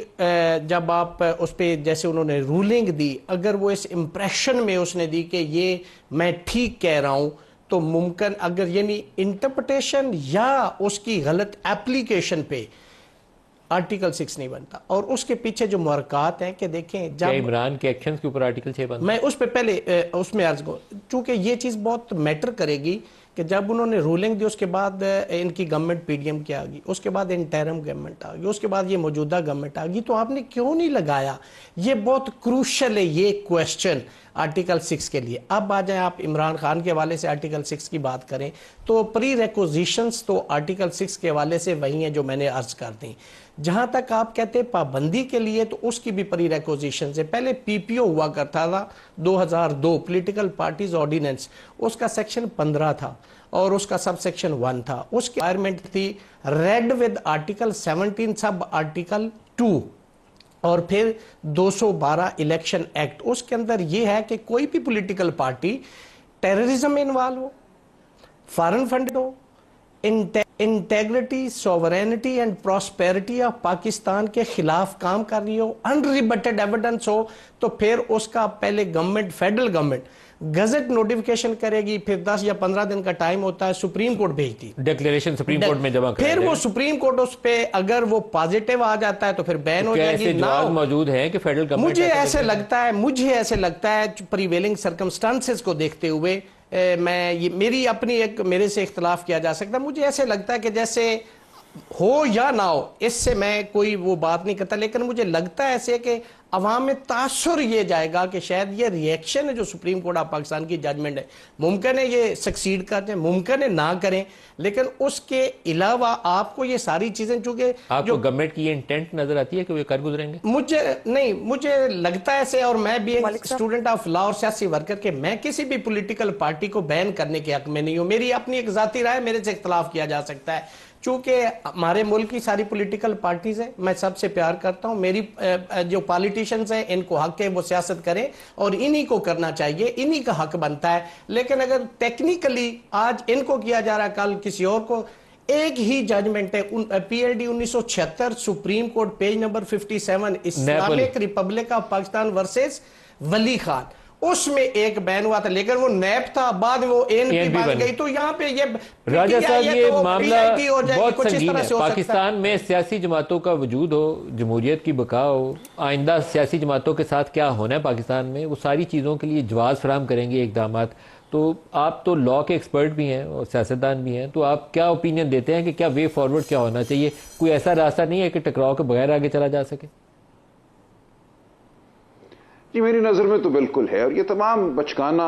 जब आप उस पर जैसे उन्होंने रूलिंग दी, अगर वो इस इम्प्रेशन में उसने दी कि ये मैं ठीक कह रहा हूँ, तो मुमकिन अगर यानी इंटरप्रिटेशन या उसकी गलत एप्लीकेशन पे आर्टिकल 6 नहीं बनता। और उसके पीछे जो मुहरकात हैं कि देखें जब इमरान के एक्शंस के ऊपर आर्टिकल 6 बनता, मैं उस पर पहले उसमें अर्ज को, चूंकि ये चीज़ बहुत मैटर करेगी कि जब उन्होंने रूलिंग दी उसके बाद इनकी गवर्नमेंट PDM की आ गई, उसके बाद इंटरिम गवर्नमेंट आ गई, उसके बाद ये मौजूदा गवर्नमेंट आ गई, तो आपने क्यों नहीं लगाया? ये बहुत क्रूशल है ये क्वेश्चन आर्टिकल 6 के लिए। अब आ जाए आप इमरान खान के हवाले से आर्टिकल 6 की बात करें तो प्री रिक्विजिशंस तो आर्टिकल 6 के हवाले से वही हैं जो मैंने अर्ज कर दी। जहां तक आप कहते हैं पाबंदी के लिए, तो उसकी भी प्री रिक्विजिशन है। पहले PPO हुआ करता था 2002 पॉलिटिकल पार्टीज ऑर्डिनेंस, उसका सेक्शन 15 था और उसका सब सेक्शन 1 था। उसकी रिक्वायरमेंट थी read with article 17 sub article 2 और फिर 212 इलेक्शन एक्ट। उसके अंदर यह है कि कोई भी पॉलिटिकल पार्टी टेररिज्म में इन्वॉल्व हो, फॉरेन फंड हो, integrity, sovereignty and prosperity of Pakistan के खिलाफ काम कर रही हो, अनरिबटेड एविडेंस हो, तो फिर उसका पहले government, federal government gazette notification करेगी, फिर 10 या 15 दिन का टाइम होता है, सुप्रीम कोर्ट भेजती, डिक्लेरेशन सुप्रीम कोर्ट में जमा, फिर वो सुप्रीम कोर्ट उस पे अगर वो पॉजिटिव आ जाता है तो फिर बैन हो जाएगी। मौजूद है कि फेडरल गवर्नमेंट, मुझे ऐसे लगता है प्रीवेलिंग सर्कमस्टांसेस को देखते हुए मेरी अपनी एक, मेरे से इख्तलाफ किया जा सकता है, मुझे ऐसे लगता है कि जैसे हो या ना हो, इससे मैं कोई वो बात नहीं करता, लेकिन मुझे लगता है ऐसे कि अवाम में तासुर ये जाएगा कि शायद ये रिएक्शन है जो सुप्रीम कोर्ट ऑफ पाकिस्तान की जजमेंट है, मुमकिन है ये सक्सीड करते, मुमकिन है ना करें, लेकिन उसके अलावा आपको ये सारी चीजें, चूंकि आपको गवर्नमेंट की इंटेंट नजर आती है कि वो कर गुजरेंगे, मुझे लगता है ऐसे, और मैं भी एक स्टूडेंट ऑफ लॉ और सियासी वर्कर के, मैं किसी भी पॉलिटिकल पार्टी को बैन करने के हक में नहीं हूं। मेरी अपनी एक जाती राय, मेरे से इख्तलाफ किया जा सकता है, चूंकि हमारे मुल्क की सारी पॉलिटिकल पार्टीज है, मैं सबसे प्यार करता हूं, मेरी जो पॉलिटिशियंस हैं इनको हक है वो सियासत करें और इन्हीं को करना चाहिए, इन्हीं का हक बनता है। लेकिन अगर टेक्निकली आज इनको किया जा रहा है, कल किसी और को, एक ही जजमेंट है PLD 1976 supreme court page number 57 Islamic republic of Pakistan versus Wali Khan, उसमें एक बैन हुआ था, लेकिन वो नैब था, बाद वो एनपी बन गई। तो यहाँ पे ये राजा साहब ये मामला बहुत संगीन है। पाकिस्तान में सियासी जमातों का वजूद हो, जमहूरियत की बका हो, आइंदा सियासी जमातों के साथ क्या होना है पाकिस्तान में, वो सारी चीज़ों के लिए जवाब फराहम करेंगे इकदाम। तो आप तो लॉ के एक्सपर्ट भी हैं और सियासतदान भी हैं, तो आप क्या ओपिनियन देते हैं कि क्या वे फॉरवर्ड क्या होना चाहिए? कोई ऐसा रास्ता नहीं है कि टकराव के बगैर आगे चला जा सके? जी मेरी नज़र में तो बिल्कुल है, और ये तमाम बचकाना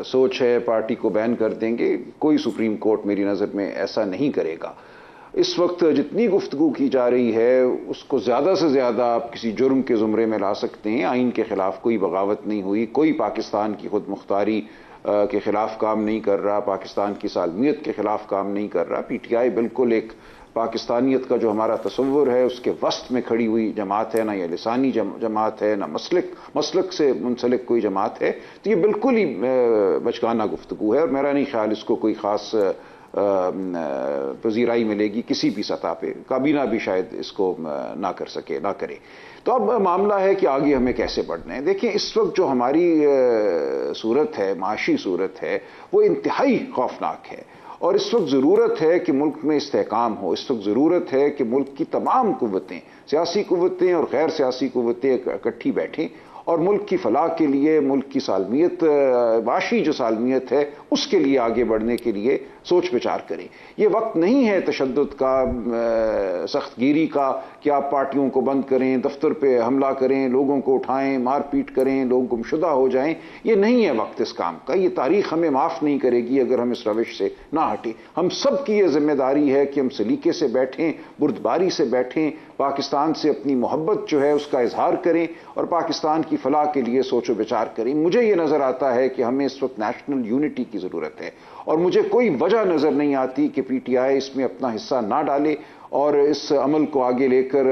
सोच है, पार्टी को बैन कर देंगे। कोई सुप्रीम कोर्ट मेरी नज़र में ऐसा नहीं करेगा। इस वक्त जितनी गुफ्तगू की जा रही है उसको ज़्यादा से ज़्यादा आप किसी जुर्म के ज़ुमरे में ला सकते हैं। आइन के ख़िलाफ़ कोई बगावत नहीं हुई, कोई पाकिस्तान की खुद मुख्तारी के ख़िलाफ़ काम नहीं कर रहा, पाकिस्तान की सालमियत के ख़िलाफ़ काम नहीं कर रहा। पीटीआई बिल्कुल एक पाकिस्तानियत का जो हमारा तस्वुर है उसके वस्त में खड़ी हुई जमात है, ना ये लिसानी जमात है, ना मसलक से मुंसलिक कोई जमात है। तो ये बिल्कुल ही बचकाना गुफ्तगू है, और मेरा नहीं ख्याल इसको कोई ख़ास पजीराई मिलेगी किसी भी सतह पे। काबीना भी शायद इसको ना कर सके, ना करे। तो अब मामला है कि आगे हमें कैसे बढ़ना है। देखिए इस वक्त जो हमारी सूरत है, माशी सूरत है, वो इंतहाई खौफनाक है, और इस वक्त ज़रूरत है कि मुल्क में इस्तेहकाम हो। इस वक्त ज़रूरत है कि मुल्क की तमाम कुव्वतें, सियासी कुव्वतें और गैर सियासी कुव्वतें इकट्ठी बैठें और मुल्क की फलाह के लिए, मुल्क की सालमियत, वाशी जो सालमियत है उसके लिए आगे बढ़ने के लिए सोच विचार करें। ये वक्त नहीं है तशद्दुद का, सख्तगिरी का, कि आप पार्टियों को बंद करें, दफ्तर पे हमला करें, लोगों को उठाएं, मारपीट करें, लोग गुमशुदा हो जाएं। ये नहीं है वक्त इस काम का। ये तारीख हमें माफ़ नहीं करेगी अगर हम इस रविश से ना हटें। हम सब की ये जिम्मेदारी है कि हम सलीके से बैठें, बुर्दबारी से बैठें, पाकिस्तान से अपनी मोहब्बत जो है उसका इजहार करें और पाकिस्तान की फलाह के लिए सोचो विचार करें। मुझे ये नज़र आता है कि हमें इस वक्त नेशनल यूनिटी की ज़रूरत है, और मुझे कोई वजह नज़र नहीं आती कि पीटीआई इसमें अपना हिस्सा ना डाले और इस अमल को आगे लेकर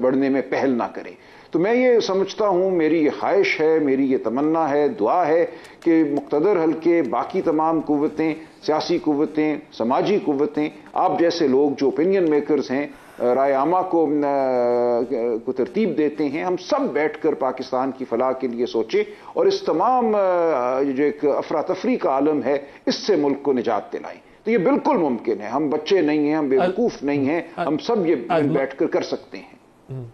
बढ़ने में पहल ना करे। तो मैं ये समझता हूँ, मेरी ये ख्वाहिश है, मेरी ये तमन्ना है, दुआ है कि मुक़्तदर हल्के, बाकी तमाम कुव्वतें, सियासी कुव्वतें, समाजी कुव्वतें, आप जैसे लोग जो ओपिनियन मेकर्स हैं, राय आमा को तरतीब देते हैं, हम सब बैठकर पाकिस्तान की फलाह के लिए सोचें और इस तमाम जो एक अफरा तफरी का आलम है इससे मुल्क को निजात दिलाएं। तो ये बिल्कुल मुमकिन है। हम बच्चे नहीं हैं, हम बेवकूफ़ नहीं हैं, हम सब ये बैठकर कर सकते हैं।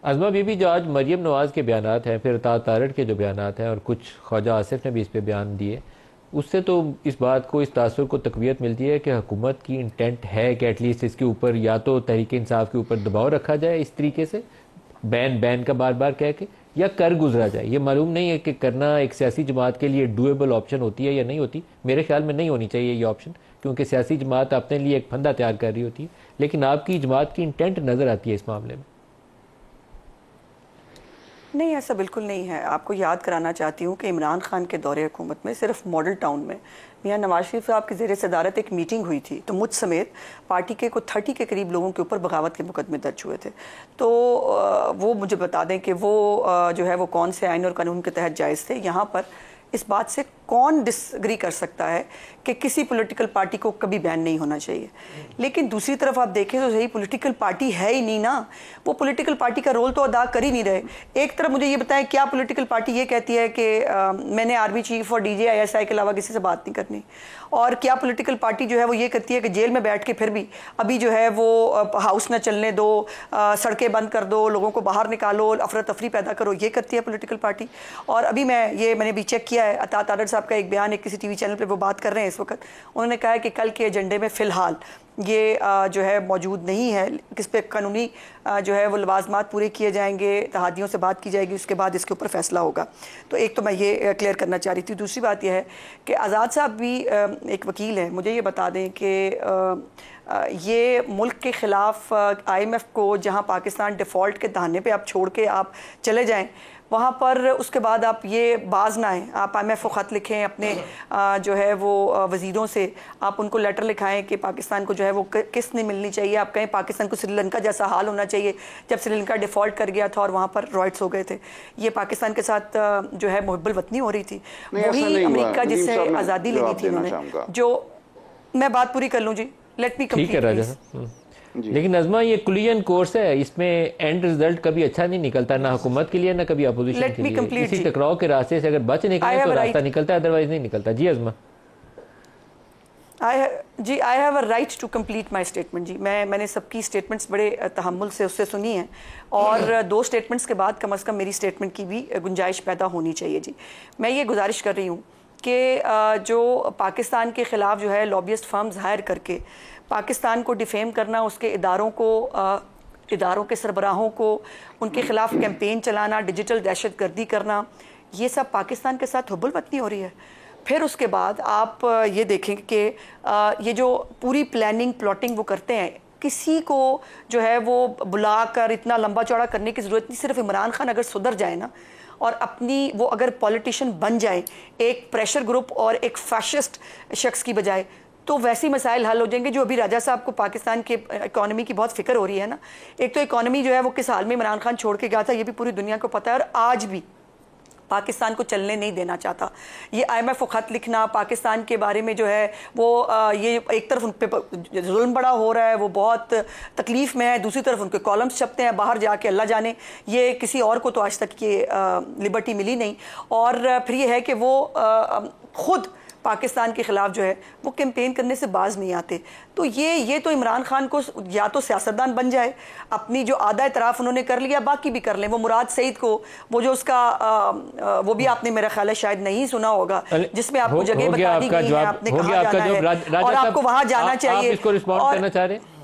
अज़मा बीबी, जो आज मरियम नवाज के बयानात हैं, फिर तारड़ के जो बयानात हैं और कुछ ख्वाजा आसिफ ने भी इस पे बयान दिए, उससे तो इस बात को, इस तासुर को तक़वियत मिलती है कि हुकूमत की इंटेंट है कि एटलीस्ट इसके ऊपर या तो तहरीक इंसाफ के ऊपर दबाव रखा जाए इस तरीके से, बैन का बार बार कह के, या कर गुजरा जाए। ये मालूम नहीं है कि करना एक सियासी जमात के लिए डूएबल ऑप्शन होती है या नहीं होती। मेरे ख्याल में नहीं होनी चाहिए ये ऑप्शन, क्योंकि सियासी जमात अपने लिए एक फंदा तैयार कर रही होती है। लेकिन आपकी जमात की इंटेंट नज़र आती है इस मामले में। नहीं, ऐसा बिल्कुल नहीं है। आपको याद कराना चाहती हूँ कि इमरान खान के दौरे हुकूमत में सिर्फ मॉडल टाउन में मियां नवाज शरीफ साहब की ज़ेर सदारत एक मीटिंग हुई थी, तो मुझ समेत पार्टी के कुछ 30 के करीब लोगों के ऊपर बगावत के मुकदमे दर्ज हुए थे। तो वो मुझे बता दें कि वो जो है वो कौन से आइन और कानून के तहत जायज़ थे। यहाँ पर इस बात से कौन डिसग्री कर सकता है कि किसी पॉलिटिकल पार्टी को कभी बैन नहीं होना चाहिए। लेकिन दूसरी तरफ आप देखें तो सही पॉलिटिकल पार्टी है ही नहीं ना, वो पॉलिटिकल पार्टी का रोल तो अदा कर ही नहीं रहे। एक तरफ मुझे ये बताएं, क्या पॉलिटिकल पार्टी ये कहती है कि मैंने आर्मी चीफ और DGI के अलावा किसी से बात नहीं करनी, और क्या पॉलिटिकल पार्टी जो है वो ये कहती है कि जेल में बैठ के फिर भी अभी जो है वो हाउस न चलने दो, सड़कें बंद कर दो, लोगों को बाहर निकालो, अफरा तफरी पैदा करो, ये करती है पॉलिटिकल पार्टी। और अभी मैंने भी चेक किया है, अता तारड़ साहब का एक बयान, एक किसी टीवी चैनल पे वो बात कर रहे हैं इस वक्त, उन्होंने कहा है कि कल के एजेंडे में फ़िलहाल ये जो है मौजूद नहीं है, किस पे कानूनी जो है वो लवाजमात पूरे किए जाएंगे, तहादियों से बात की जाएगी, उसके बाद इसके ऊपर फैसला होगा। तो एक तो मैं ये क्लियर करना चाह रही थी। दूसरी बात यह है कि आज़ाद साहब भी एक वकील हैं, मुझे ये बता दें कि ये मुल्क के ख़िलाफ़ IMF को जहाँ पाकिस्तान डिफ़ॉल्ट के दहाने पे आप छोड़ के आप चले जाएं, वहाँ पर उसके बाद आप ये बाज ना आएँ, आप IMF को ख़त लिखें, अपने जो है वो वज़ीरों से आप उनको लेटर लिखाएं कि पाकिस्तान को जो है वो किस्त नहीं मिलनी चाहिए। आप कहें पाकिस्तान को श्रीलंका जैसा हाल होना चाहिए जब श्रीलंका डिफ़ॉल्ट कर गया था और वहाँ पर रॉयट्स हो गए थे। ये पाकिस्तान के साथ जो है मुहब्बल वतनी हो रही थी, वही अमेरिका जिससे आज़ादी लेनी थी उन्होंने। जो मैं बात पूरी कर लूँ जी, लेट मी कंप्लीट। लेकिन नज़मा ये कुलियन कोर्स है, इसमें एंड रिजल्ट कभी अच्छा नहीं निकलता, ना हुकूमत के लिए ना कभी अपोजिशन के लिए। इसी टकराव के रास्ते से अगर बच निकले तो रास्ता निकलता है, अदरवाइज नहीं निकलता। जी Azma. I have a right to complete my statement जी। मैंने सबकी स्टेटमेंट्स बड़े तहम्मुल से उससे सुनी हैं, और 2 स्टेटमेंट्स के बाद कम से कम मेरी स्टेटमेंट की भी गुंजाइश पैदा होनी चाहिए जी। मैं ये गुजारिश कर रही हूँ कि जो पाकिस्तान के ख़िलाफ़ जो है लॉबियस्ट फर्म्स हायर करके पाकिस्तान को डिफेम करना, उसके इदारों के सरबराहों को उनके ख़िलाफ़ कैंपेन चलाना, डिजिटल दहशतगर्दी करना, ये सब पाकिस्तान के साथ हुब्बुल वतनी हो रही है। फिर उसके बाद आप ये देखेंगे कि ये जो पूरी प्लानिंग प्लॉटिंग वो करते हैं, किसी को जो है वो बुलाकर इतना लंबा चौड़ा करने की ज़रूरत नहीं। सिर्फ इमरान खान अगर सुधर जाए ना, और अपनी वो अगर पॉलिटिशियन बन जाए एक प्रेशर ग्रुप और एक फैशिस्ट शख्स की बजाय, तो वैसे मसाइल हल हो जाएंगे। जो अभी राजा साहब को पाकिस्तान के इकॉनमी की बहुत फिक्र हो रही है ना, एक तो इकॉनमी जो है वो किस हाल में इमरान खान छोड़ के गया था, ये भी पूरी दुनिया को पता है, और आज भी पाकिस्तान को चलने नहीं देना चाहता। ये IMF को ख़त लिखना पाकिस्तान के बारे में जो है वो ये एक तरफ उन पर जुल्म बड़ा हो रहा है, वो बहुत तकलीफ़ में है, दूसरी तरफ उनके कॉलम्स छपते हैं बाहर जाके, अल्लाह जाने ये किसी और को तो आज तक ये लिबर्टी मिली नहीं। और फिर ये है कि वो खुद पाकिस्तान के ख़िलाफ़ जो है वो कैंपेन करने से बाज नहीं आते। तो ये तो इमरान खान को या तो सियासतदान बन जाए, अपनी जो आधा इतराफ़ उन्होंने कर लिया बाकी भी कर लें। वो मुराद सईद को वो जो उसका वो भी आपने मेरा ख्याल है शायद नहीं सुना होगा, जिसमें आपको जगह बता दी गई है, आपने कहा जाना है और आपको वहाँ जाना चाहिए। इसको रिस्पॉन्ड करना चाह रहे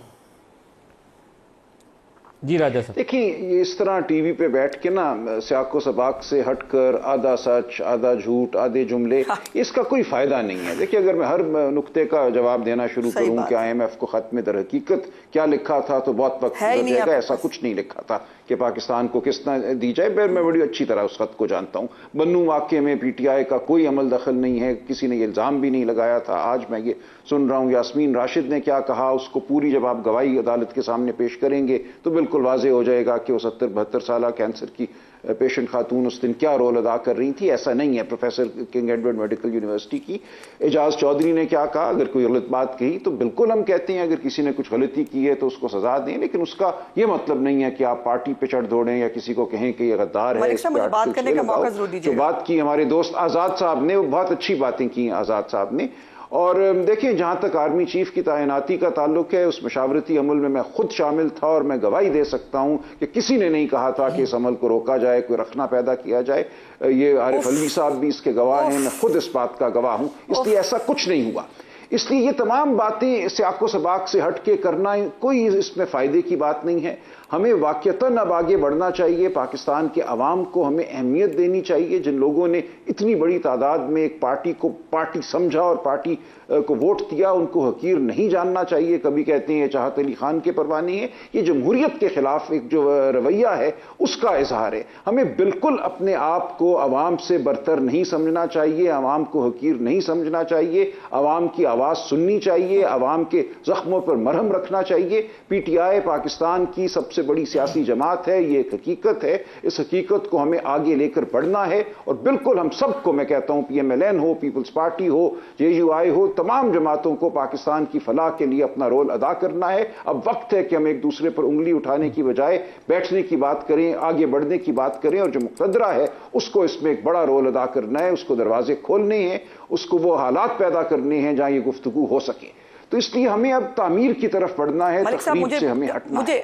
जी राजा साहब? देखिए, इस तरह टीवी पे बैठ के ना सियाको सबाक से हटकर आधा सच आधा झूठ आधे जुमले, इसका कोई फायदा नहीं है। देखिए, अगर मैं हर नुक्ते का जवाब देना शुरू करूं कि IMF को खत में दर हकीकत क्या लिखा था तो बहुत वक्त गुजर जाएगा। ऐसा कुछ नहीं लिखा था कि पाकिस्तान को किस तरह दी जाए। मैं बड़ी अच्छी तरह उस खत को जानता हूँ। बन्नू वाक़े में PTI का कोई अमल दखल नहीं है, किसी ने ये इल्ज़ाम भी नहीं लगाया था। आज मैं ये सुन रहा हूँ यास्मीन राशिद ने क्या कहा, उसको पूरी जब आप गवाही अदालत के सामने पेश करेंगे तो बिल्कुल वाज़ेह हो जाएगा कि वो 70-72 साल कैंसर की पेशेंट खातून उस दिन क्या रोल अदा कर रही थी। ऐसा नहीं है। Professor king Edward medical university की एजाज चौधरी ने क्या कहा, अगर कोई गलत बात कही तो बिल्कुल हम कहते हैं अगर किसी ने कुछ गलती की है तो उसको सजा दें, लेकिन उसका ये मतलब नहीं है कि आप पार्टी पे चढ़ दौड़ें या किसी को कहें कि ये गद्दार है। बात करने का मौका जरूर दीजिए। जो बात की हमारे दोस्त आज़ाद साहब ने, वो बहुत अच्छी बातें की आज़ाद साहब ने। और देखिए, जहां तक आर्मी चीफ की तैनाती का ताल्लुक है, उस मशावरती अमल में मैं खुद शामिल था और मैं गवाही दे सकता हूं कि किसी ने नहीं कहा था कि इस अमल को रोका जाए, कोई रखना पैदा किया जाए। ये आरिफ अलवी साहब भी इसके गवाह हैं, मैं खुद इस बात का गवाह हूं। इसलिए ऐसा कुछ नहीं हुआ। इसलिए ये तमाम बातें सियाको सबाक से हट के करना कोई इसमें फ़ायदे की बात नहीं है। हमें वाक़यतन अब आगे बढ़ना चाहिए। पाकिस्तान के अवाम को हमें अहमियत देनी चाहिए। जिन लोगों ने इतनी बड़ी तादाद में एक पार्टी को पार्टी समझा और पार्टी को वोट दिया, उनको हकीर नहीं जानना चाहिए। कभी कहते हैं चाहत अली खान के परवाने हैं, ये जमहूरियत के खिलाफ एक जो रवैया है उसका इजहार है। हमें बिल्कुल अपने आप को अवाम से बरतर नहीं समझना चाहिए, अवाम को हकीर नहीं समझना चाहिए, अवाम की आवाज़ सुननी चाहिए, अवाम के जख्मों पर मरहम रखना चाहिए। PTI पाकिस्तान की सबसे बड़ी सियासी जमात है, ये एक हकीकत है। इस हकीकत को हमें आगे लेकर बढ़ना है और बिल्कुल हम सबको, मैं कहता हूं PMLN हो, पीपल्स पार्टी हो, JUI हो, तमाम जमातों को पाकिस्तान की फलाह के लिए अपना रोल अदा करना है। अब वक्त है कि हम एक दूसरे पर उंगली उठाने की बजाय बैठने की बात करें, आगे बढ़ने की बात करें, और जो मुक़द्दरा है उसको इसमें एक बड़ा रोल अदा करना है, उसको दरवाजे खोलने हैं, उसको वो हालात पैदा करने हैं जहां ये गुफ्तगू हो सके। तो इसलिए हमें अब तामीर की तरफ बढ़ना है, तकरीब से हमें हटना है।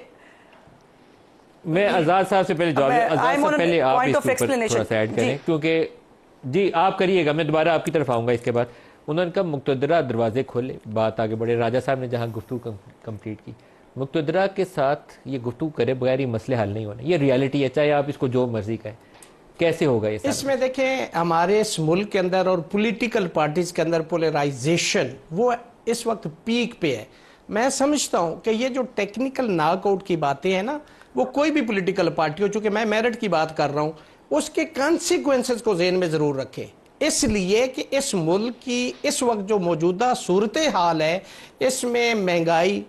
मैं आज़ाद साहब से पहले जवाब, आज़ाद साहब पहले आप इसके ऊपर थोड़ा सा ऐड करें, क्योंकि जी आप करिएगा, मैं दोबारा आपकी तरफ आऊँगा इसके बाद। उन्होंने कहा मुक़तदरा दरवाजे खोले, बात आगे बढ़े। राजा साहब ने जहाँ गुफ्तगू कंप्लीट की, मुक़तदरा के साथ ये गुफ्तगू करे बगैर ये मसले हल नहीं होने। ये रियलिटी है, चाहे आप इसको जो मर्जी कहें। कैसे होगा ये? इसमें देखें, हमारे इस मुल्क के अंदर और पॉलिटिकल पार्टीज के अंदर पोलराइजेशन वो इस वक्त पीक पे है। मैं समझता हूं कि ये जो टेक्निकल नॉकआउट की बातें हैं ना, वो कोई भी पॉलिटिकल पार्टी हो, चूंकि मैं मेरिट की बात कर रहा हूं, उसके कॉन्सिक्वेंसेस को ज़हन में जरूर रखें। इसलिए कि इस मुल्क की इस वक्त जो मौजूदा सूरत हाल है, इसमें महंगाई,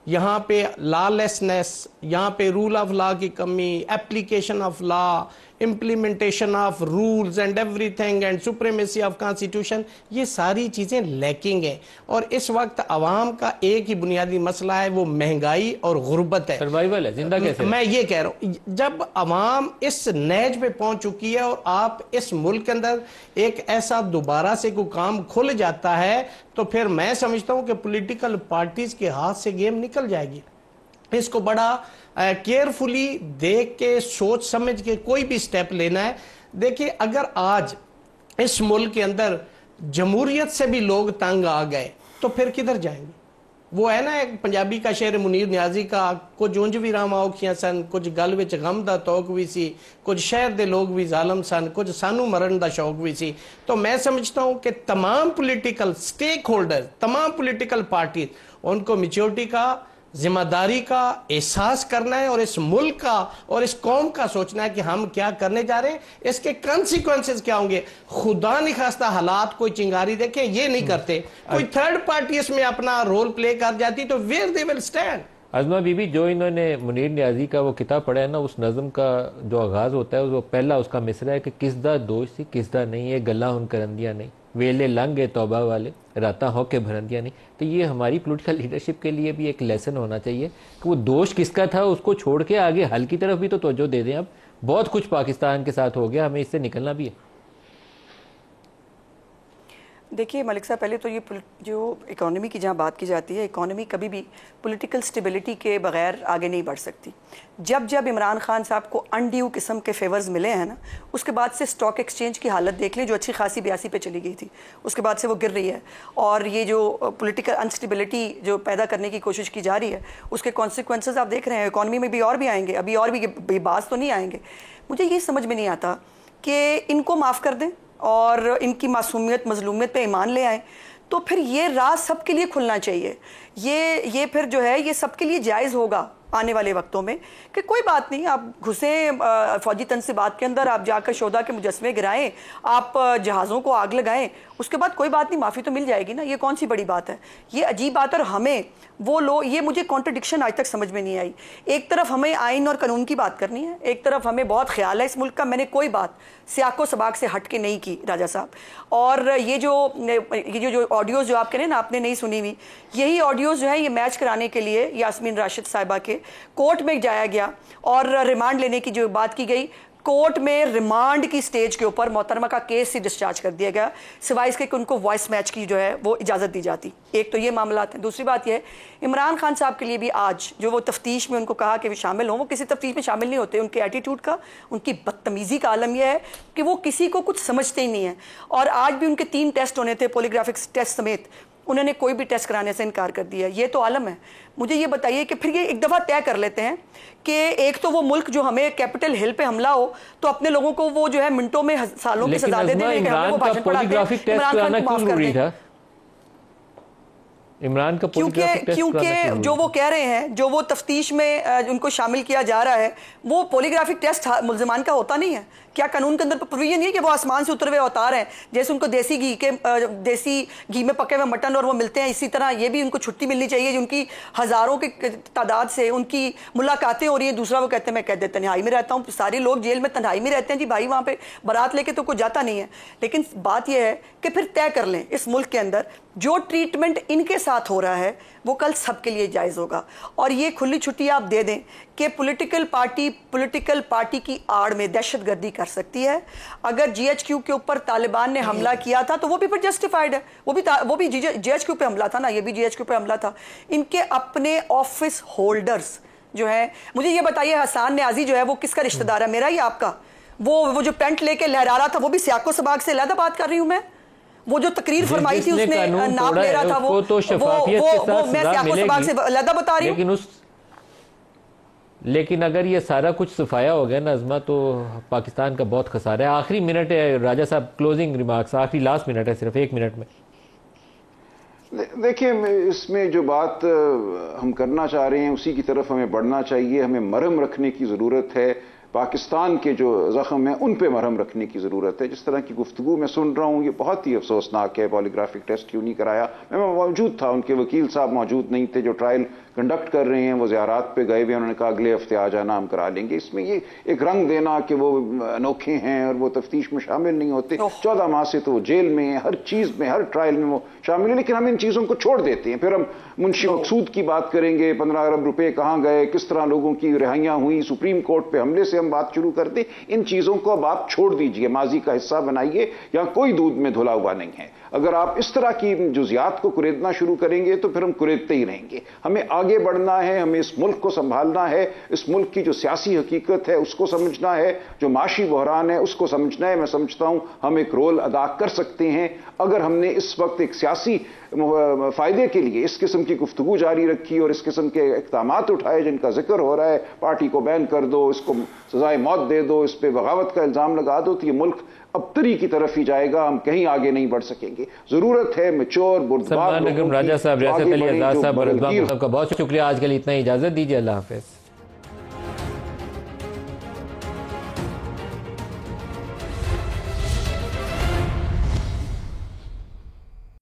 यहाँ पे लॉलेसनेस, यहाँ पे रूल ऑफ लॉ की कमी, application of law, implementation of rules and everything and supremacy of constitution, ये सारी चीज़ें लैकिंग हैं। और इस वक्त आवाम का एक ही बुनियादी मसला है, वो महंगाई और गुर्बत है, सर्वाइवल है, जिंदा कैसे। मैं ये कह रहा हूँ, जब आवाम इस नहज पे पहुंच चुकी है और आप इस मुल्क के अंदर एक ऐसा दोबारा से कोई काम खुल जाता है, तो फिर मैं समझता हूँ कि पॉलिटिकल पार्टीज के हाथ से गेम निकल जाएगी। इसको बड़ा केयरफुली देख के सोच समझ के कोई भी स्टेप लेना है। देखिए, अगर आज इस मुल्क के अंदर जमहूरियत से भी लोग तंग आ गए तो फिर किधर जाएंगे। वो है ना एक पंजाबी का शेर मुनीर न्याजी का, कुछ उंज भी राम औखियां सन, कुछ गल विच गम दा तौक भी सी, कुछ शहर दे लोग भी जालम सन, कुछ सानू मरण दा शौक भी सी। तो मैं समझता हूं कि तमाम पॉलिटिकल स्टेक होल्डर, तमाम पॉलिटिकल पार्टी, उनको मैच्योरिटी का, जिम्मेदारी का एहसास करना है और इस मुल्क का और इस कौम का सोचना है कि हम क्या करने जा रहे हैं, इसके कॉन्सिक्वेंसेस क्या होंगे। खुदा नहीं खास्ता हालात कोई चिंगारी देखें, ये नहीं करते, कोई थर्ड पार्टी इसमें अपना रोल प्ले कर जाती तो where they will stand. Azma बीबी, जो इन्होंने मुनीर न्याजी का वो किताब पढ़ा है ना, उस नज़म का जो आगाज़ होता है वो पहला उसका मिसरा है कि किसदा दोष थी किसदा नहीं, ये गला उन करंदियाँ नहीं, वेले लंघे तौबा वाले राता हो के भरंदियाँ नहीं। तो ये हमारी पॉलिटिकल लीडरशिप के लिए भी एक लेसन होना चाहिए कि वो दोष किसका था उसको छोड़ के आगे हल की तरफ भी तो तवज्जो दे दें। अब बहुत कुछ पाकिस्तान के साथ हो गया, हमें इससे निकलना भी है। देखिए मलिक साहब, पहले तो ये जो इकोनॉमी की जहाँ बात की जाती है, इकोनॉमी कभी भी पॉलिटिकल स्टेबिलिटी के बगैर आगे नहीं बढ़ सकती। जब जब इमरान खान साहब को अनड्यू किस्म के फेवर्स मिले हैं ना, उसके बाद से स्टॉक एक्सचेंज की हालत देख लें, जो अच्छी खासी 82 पे चली गई थी, उसके बाद से वो गिर रही है। और ये जो पॉलिटिकल अनस्टेबिलिटी जो पैदा करने की कोशिश की जा रही है, उसके कॉन्सिक्वेंसेस आप देख रहे हैं। इकॉनमी में भी और भी आएंगे, अभी और भी बात तो नहीं आएंगे। मुझे ये समझ में नहीं आता कि इनको माफ़ कर दें और इनकी मासूमियत मजलूमियत पे ईमान ले आए, तो फिर ये राह सबके लिए खुलना चाहिए। ये फिर जो है ये सबके लिए जायज़ होगा आने वाले वक्तों में कि कोई बात नहीं, आप घुसें फौजी तनसीबात के अंदर, आप जाकर शोधा के मुजस्मे गिराएं, आप जहाज़ों को आग लगाएं, उसके बाद कोई बात नहीं, माफ़ी तो मिल जाएगी ना, ये कौन सी बड़ी बात है। ये अजीब बात। और हमें वो लोग, ये मुझे कॉन्ट्रडिक्शन आज तक समझ में नहीं आई। एक तरफ हमें आइन और कानून की बात करनी है, एक तरफ हमें बहुत ख्याल है इस मुल्क का। मैंने कोई बात सियाको सबाक से हट के नहीं की राजा साहब। और ये जो ऑडियोज़ जो आप कह रहे हैं ना, आपने नहीं सुनी हुई, यही ऑडियोज़ जो है ये मैच कराने के लिए यास्मीन राशिद साहिबा के कोर्ट में जाया गया और रिमांड लेने की जो बात की गई, कोर्ट में रिमांड की स्टेज के ऊपर मोहतरमा का केस ही डिस्चार्ज कर दिया गया, सिवाय इसके कि उनको वॉइस मैच की जो है वो इजाज़त दी जाती। एक तो ये मामला है। दूसरी बात यह है, इमरान खान साहब के लिए भी आज जो वो तफ्तीश में उनको कहा कि वे शामिल हों, वो किसी तफ्तीश में शामिल नहीं होते। उनके एटीट्यूड का, उनकी बदतमीज़ी का आलम यह है कि वो किसी को कुछ समझते ही नहीं है। और आज भी उनके 3 टेस्ट होने थे, पॉलीग्राफिक टेस्ट समेत, उन्होंने कोई भी टेस्ट कराने से इनकार कर दिया। ये तो आलम है। मुझे ये बताइए कि फिर ये एक दफ़ा तय कर लेते हैं कि एक तो वो मुल्क जो हमें कैपिटल हिल पे हमला हो तो अपने लोगों को वो जो है मिनटों में सालों की सजा दे दें, वो भाषण पढ़ाते हैं, इमरान खान को माफ कर दें। इमरान का क्योंकि जो वो कह रहे हैं, जो वो तफ्तीश में उनको शामिल किया जा रहा है, वो पॉलीग्राफिक टेस्ट मुल्ज़िमान का होता नहीं है। क्या कानून के अंदर प्रोविजन नहीं है कि वो आसमान से उतरे हुए अवतार हैं, जैसे उनको देसी घी में पके हुए मटन और वो मिलते हैं, इसी तरह ये भी उनको छुट्टी मिलनी चाहिए। उनकी हज़ारों की तादाद से उनकी मुलाकातें हो रही हैं। दूसरा वो कहते हैं मैं कहते तन्हाई में रहता हूँ, सारे लोग जेल में तन्हाई में रहते हैं जी भाई, वहाँ पे बारात लेके तो कोई जाता नहीं है। लेकिन बात यह है कि फिर तय कर लें इस मुल्क के अंदर जो ट्रीटमेंट इनके साथ हो रहा है वो कल सबके लिए जायज़ होगा। और ये खुली छुट्टी आप दे दें कि पॉलिटिकल पार्टी की आड़ में दहशतगर्दी कर सकती है। अगर GHQ के ऊपर तालिबान ने हमला किया था तो वो भी फिर जस्टिफाइड है, वो भी GHQ पे हमला था ना, ये भी GHQ पे हमला था। इनके अपने ऑफिस होल्डर्स जो है, मुझे ये बताइए हसन न्याजी जो है वो किसका रिश्तेदार है, मेरा या आपका? वो जो पेंट लेके लहरा रहा था वो भी सियाको सबाक से अलग बात कर रही हूं मैं। वो जो तकरीर फरमाई थी उसने नाम ले रहा था, वो मैं सियाको सबाक से अलग बता रही हूं। लेकिन अगर ये सारा कुछ सफाया हो गया ना अज़मा, तो पाकिस्तान का बहुत खसारा है। आखिरी मिनट है राजा साहब, क्लोजिंग रिमार्क्स, आखिरी लास्ट मिनट है, सिर्फ 1 मिनट में। देखिए, इसमें जो बात हम करना चाह रहे हैं उसी की तरफ हमें बढ़ना चाहिए। हमें मरहम रखने की ज़रूरत है, पाकिस्तान के जो जख्म हैं उन पे मरहम रखने की ज़रूरत है। जिस तरह की गुफ्तगू मैं सुन रहा हूँ ये बहुत ही अफसोसनाक है। पॉलीग्राफिक टेस्ट क्यों नहीं कराया? मैं मौजूद था, उनके वकील साहब मौजूद नहीं थे जो ट्रायल कंडक्ट कर रहे हैं, वो ज़ियारात पे गए हुए, उन्होंने कहा अगले हफ्ते आ जाना, हम करा लेंगे। इसमें ये एक रंग देना कि वो अनोखे हैं और वो तफ्तीश में शामिल नहीं होते। 14 माह से तो वो जेल में है, हर चीज़ में, हर ट्रायल में वो शामिल है, लेकिन हम इन चीज़ों को छोड़ देते हैं। फिर हम मुंशी मकसूद की बात करेंगे, 15 अरब रुपए कहाँ गए, किस तरह लोगों की रिहाइयाँ हुई, सुप्रीम कोर्ट पे हमले से हम बात शुरू करते। इन चीज़ों को अब आप छोड़ दीजिए, माजी का हिस्सा बनाइए, यहाँ कोई दूध में धुला हुआ नहीं है। अगर आप इस तरह की जुजियात को कुरेदना शुरू करेंगे तो फिर हम कुरेदते ही रहेंगे। हमें आगे बढ़ना है, हमें इस मुल्क को संभालना है, इस मुल्क की जो सियासी हकीकत है उसको समझना है, जो माशी बहरान है उसको समझना है। मैं समझता हूं हम एक रोल अदा कर सकते हैं अगर हमने इस वक्त एक सियासी फायदे के लिए इस किस्म की गुफ्तगू जारी रखी और इस किस्म के इक़दामात उठाए जिनका जिक्र हो रहा है, पार्टी को बैन कर दो, इसको सजाए मौत दे दो, इस पर बगावत का इल्ज़ाम लगा दो, तो ये मुल्क अबतरी की तरफ ही जाएगा, हम कहीं आगे नहीं बढ़ सकेंगे। जरूरत है मैच्योर बुर्दबार राजा साहब, रियासत अली आज़ाद साहब, बहुत शुक्रिया। आज के लिए इतना ही, इजाजत दीजिए। अल्लाह हाफ़िज़।